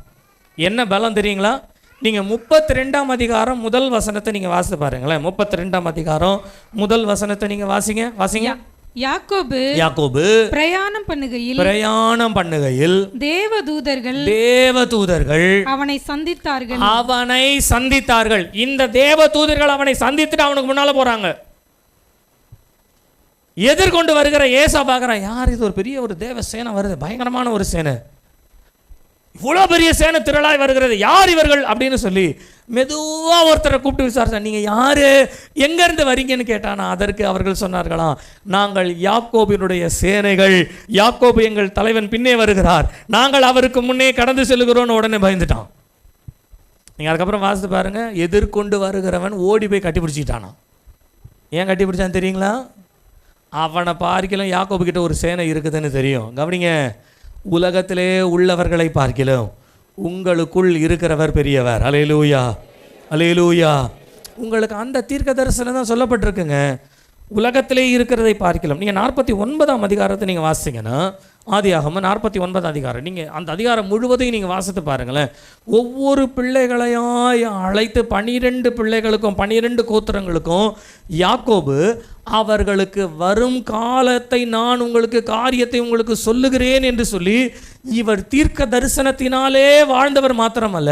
என்ன பலம் தெரியுங்களா? நீங்க 32ஆம் அதிகாரம் முதல் வசனத்தை நீங்க வாசித்து பாருங்களேன். 32ஆம் அதிகாரம் முதல் வசனத்தை நீங்க வாசிங்க. யாக்கோபு பிரயாணம் பண்ணுகையில் தேவதூதர்கள் அவனை சந்தித்தார்கள். இந்த தேவதூதர்கள் அவனை சந்தித்துட்டு அவனுக்கு முன்னால போறாங்க. எதிர்கொண்டு வருகிற ஏசா பார்க்குறான், யார் இது? ஒரு பெரிய ஒரு தேவ சேனை வருது, பயங்கரமான ஒரு சேனை, இவ்வளோ பெரிய சேனை திரளாய் வருகிறது, யார் இவர்கள் அப்படின்னு சொல்லி மெதுவாக ஒருத்தரை கூப்பிட்டு விசாரிச்சா, நீங்கள் யார், எங்கேருந்து வரீங்கன்னு கேட்டானா, அதற்கு அவர்கள் சொன்னார்களாம், நாங்கள் யாக்கோபினுடைய சேனைகள், யாக்கோபு எங்கள் தலைவன் பின்னே வருகிறார், நாங்கள் அவருக்கு முன்னே கடந்து செல்கிறோன்னு உடனே பயந்துட்டான். நீங்கள் அதுக்கப்புறம் வாசித்து பாருங்கள், எதிர்கொண்டு வருகிறவன் ஓடி போய் கட்டி பிடிச்சிக்கிட்டானா. ஏன் கட்டி பிடிச்சான்னு தெரியுங்களா? அவனை பார்க்கலாம் யாக்கோபு கிட்ட ஒரு சேனை இருக்குதுன்னு தெரியும். கவனிங்க, உலகத்திலே உள்ளவர்களை பார்க்கலாம் உங்களுக்குள் இருக்கிறவர் பெரியவர். அல்லேலூயா, அல்லேலூயா. உங்களுக்கு அந்த தீர்க்க தரிசனம் தான் சொல்லப்பட்டிருக்குங்க. உலகத்திலே இருக்கிறதை பார்க்கலாம். நீங்கள் 49ஆம் அதிகாரத்தை நீங்கள் வாசிங்கன்னா, ஆதியாகமம் 49 அதிகாரம், நீங்கள் அந்த அதிகாரம் முழுவதையும் நீங்கள் வாசித்து பாருங்களேன். ஒவ்வொரு பிள்ளைகளையும் அழைத்து 12 பிள்ளைகளுக்கும் 12 கோத்திரங்களுக்கும் யாக்கோபு அவர்களுக்கு வரும் காலத்தை நான் உங்களுக்கு காரியத்தை உங்களுக்கு சொல்லுகிறேன் என்று சொல்லி, இவர் தீர்க்க தரிசனத்தினாலே வாழ்ந்தவர் மாத்திரமல்ல,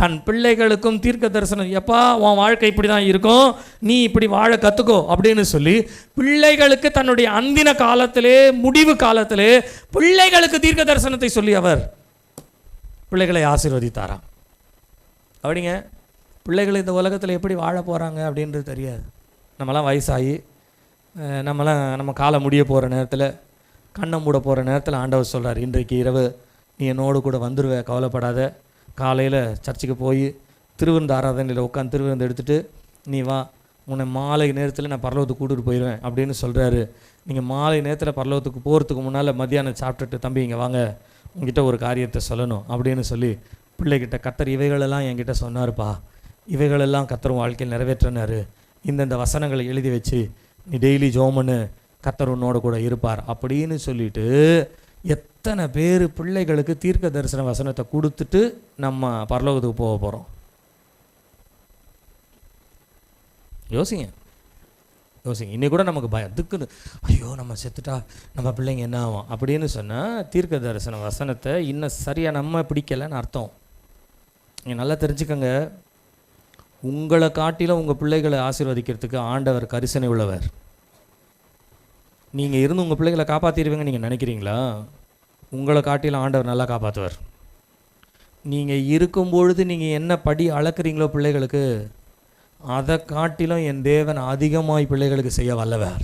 தன் பிள்ளைகளுக்கும் தீர்க்க தரிசனம், எப்பா உன் வாழ்க்கை இப்படி தான் இருக்கும், நீ இப்படி வாழ கற்றுக்கோ அப்படின்னு சொல்லி பிள்ளைகளுக்கு தன்னுடைய அந்தின காலத்திலே, முடிவு காலத்திலே பிள்ளைகளுக்கு தீர்க்க தரிசனத்தை சொல்லி அவர் பிள்ளைகளை ஆசீர்வதித்தாராம். அப்படிங்க, பிள்ளைகள் இந்த உலகத்தில் எப்படி வாழ போகிறாங்க அப்படின்றது தெரியாது. நம்மலாம் வயசாகி நம்ம காலை முடிய போகிற நேரத்தில், கண்ணை மூட போகிற நேரத்தில் ஆண்டவர் சொல்கிறார், இன்றைக்கு இரவு நீ என்னோடு கூட வந்துடுவே, கவலைப்படாத, காலையில் சர்ச்சுக்கு போய் திருவிருந்து ஆராதனையில் உட்காந்து திருவிருந்து எடுத்துகிட்டு நீ வா, உன்னை மாலை நேரத்தில் நான் பரலோகத்துக்கு கூட்டிகிட்டு போயிடுவேன் அப்படின்னு சொல்கிறாரு. நீங்கள் மாலை நேரத்தில் பரலோகத்துக்கு போகிறதுக்கு முன்னால் மத்தியானம் சாப்பிட்டுட்டு, தம்பி இங்கே வாங்க, உங்ககிட்ட ஒரு காரியத்தை சொல்லணும் அப்படின்னு சொல்லி பிள்ளைகிட்ட, கர்த்தர் இவைகளெல்லாம் என்கிட்ட சொன்னார்ப்பா, இவைகளெல்லாம் கர்த்தர் வாழ்க்கையில் நிறைவேற்றினார், இந்தந்த வசனங்களை எழுதி வச்சு நீ டெய்லி ஜோமன்னு, கர்த்தர் உன்னோட கூட இருப்பார் அப்படின்னு சொல்லிட்டு எத்தனை பேர் பிள்ளைகளுக்கு தீர்க்க தரிசன வசனத்தை கொடுத்துட்டு நம்ம பரலோகத்துக்கு போக போகிறோம்? யோசிங்க. இன்னைக்கு கூட நமக்கு பயம், அதுக்குன்னு ஐயோ நம்ம செத்துட்டா நம்ம பிள்ளைங்க என்ன ஆகும் அப்படின்னு சொன்னால், தீர்க்க தரிசன வசனத்தை இன்னும் சரியாக நம்ம பிடிக்கலைன்னு அர்த்தம். நீங்கள் நல்லா தெரிஞ்சுக்கங்க, உங்களை காட்டிலும் உங்கள் பிள்ளைகளை ஆசீர்வதிக்கிறதுக்கு ஆண்டவர் கரிசனை உள்ளவர். நீங்கள் இருந்து உங்கள் பிள்ளைகளை காப்பாற்றிடுவீங்க நீங்கள் நினைக்கிறீங்களா? உங்களை காட்டிலும் ஆண்டவர் நல்லா காப்பாற்றுவார். நீங்கள் இருக்கும்பொழுது நீங்கள் என்ன படி அளக்குறீங்களோ பிள்ளைகளுக்கு, அதை காட்டிலும் என் தேவன் அதிகமாய் பிள்ளைகளுக்கு செய்ய வல்லவர்.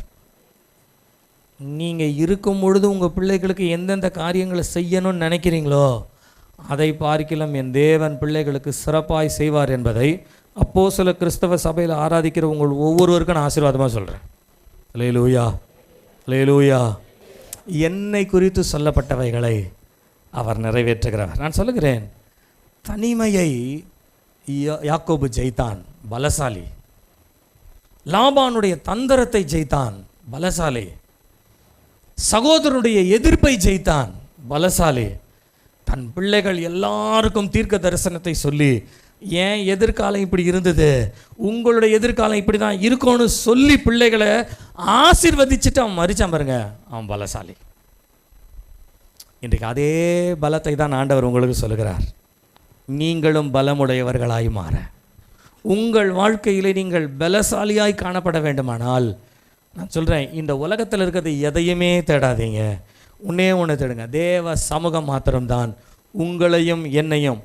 நீங்கள் இருக்கும் பொழுது உங்கள் பிள்ளைகளுக்கு எந்தெந்த காரியங்களை செய்யணும்னு நினைக்கிறீங்களோ அதை பார்க்கிலும் என் தேவன் பிள்ளைகளுக்கு சிறப்பாய் செய்வார் என்பதை அப்போஸ்தல கிறிஸ்தவ சபையில் ஆராதிக்கிற உங்கள் ஒவ்வொருவருக்கும் நான் ஆசீர்வாதமாக சொல்கிறேன். அல்லேலூயா, அல்லேலூயா. என்னை குறித்து சொல்லப்பட்டவைகளை அவர் நிறைவேற்றுகிறவர். நான் சொல்லுகிறேன், தனிமையை யாக்கோபு ஜெயித்தான், பலசாலி. லாபானுடைய தந்திரத்தை ஜெயித்தான், பலசாலி. சகோதரனுடைய எதிர்ப்பை ஜெயித்தான், பலசாலி. தன் பிள்ளைகள் எல்லாருக்கும் தீர்க்க தரிசனத்தை சொல்லி, ஏன் எதிர்காலம் இப்படி இருந்தது, உங்களுடைய எதிர்காலம் இப்படி தான் இருக்கும்னு சொல்லி பிள்ளைகளை ஆசீர்வதிச்சுட்டு அவன் மறிச்சான் பாருங்க, அவன் பலசாலி. இன்றைக்கு அதே பலத்தை தான் ஆண்டவர் உங்களுக்கு சொல்லுகிறார். நீங்களும் பலமுடையவர்களாய் மாற, உங்கள் வாழ்க்கையில் நீங்கள் பலசாலியாய் காணப்பட வேண்டுமானால், நான் சொல்கிறேன், இந்த உலகத்தில் இருக்கிறது எதையுமே தேடாதீங்க, உன்னே ஒன்று தேடுங்க. தேவ சமூகம் மாத்திரம்தான் உங்களையும் என்னையும்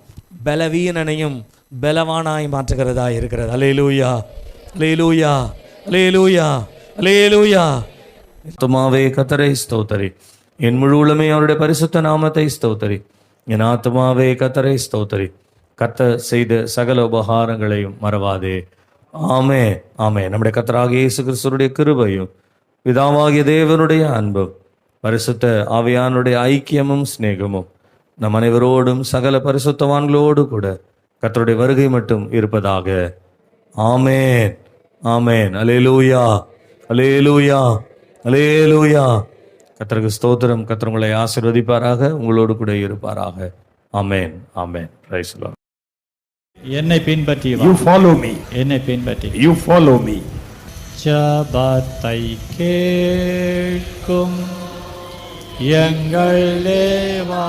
பலவீனனையும் பலவானாய் மாற்றுகிறதா இருக்கிறது. அல்லேலூயா, அல்லேலூயா, அல்லேலூயா, அல்லேலூயா. ஆத்துமாவே கர்த்தரை ஸ்தோத்தரி, என் முழு உள்ளமே அவருடைய பரிசுத்த நாமத்தை ஸ்தோத்தரி. என் ஆத்துமாவே கர்த்தரை ஸ்தோத்தரி, கர்த்தர் செய்த சகல உபகாரங்களையும் மறவாதே. ஆமே, ஆமே. நம்முடைய கர்த்தராகிய இயேசு கிறிஸ்துவுடைய கிருபையும் பிதாவாகிய தேவனுடைய அன்பும் பரிசுத்த ஆவியானுடைய ஐக்கியமும் சிநேகமும் நம் அனைவரோடும் சகல பரிசுத்தவான்களோடு கூட கர்த்தருடைய வருகை மட்டும் இருப்பதாக. ஆமேன், ஆமேன். அல்லேலூயா, அல்லேலூயா, அல்லேலூயா. கர்த்தருக்கு ஸ்தோத்திரம். கர்த்தர் உங்களை ஆசீர்வதிப்பாராக, உங்களோடு கூட இருப்பாராக. ஆமேன், ஆமேன். Praise the lord. என்னை பின்பற்றி வா. You follow me. என்னை பின்பற்றி You follow me. ஜெபத்தை கேட்கும் எங்கள் தேவா.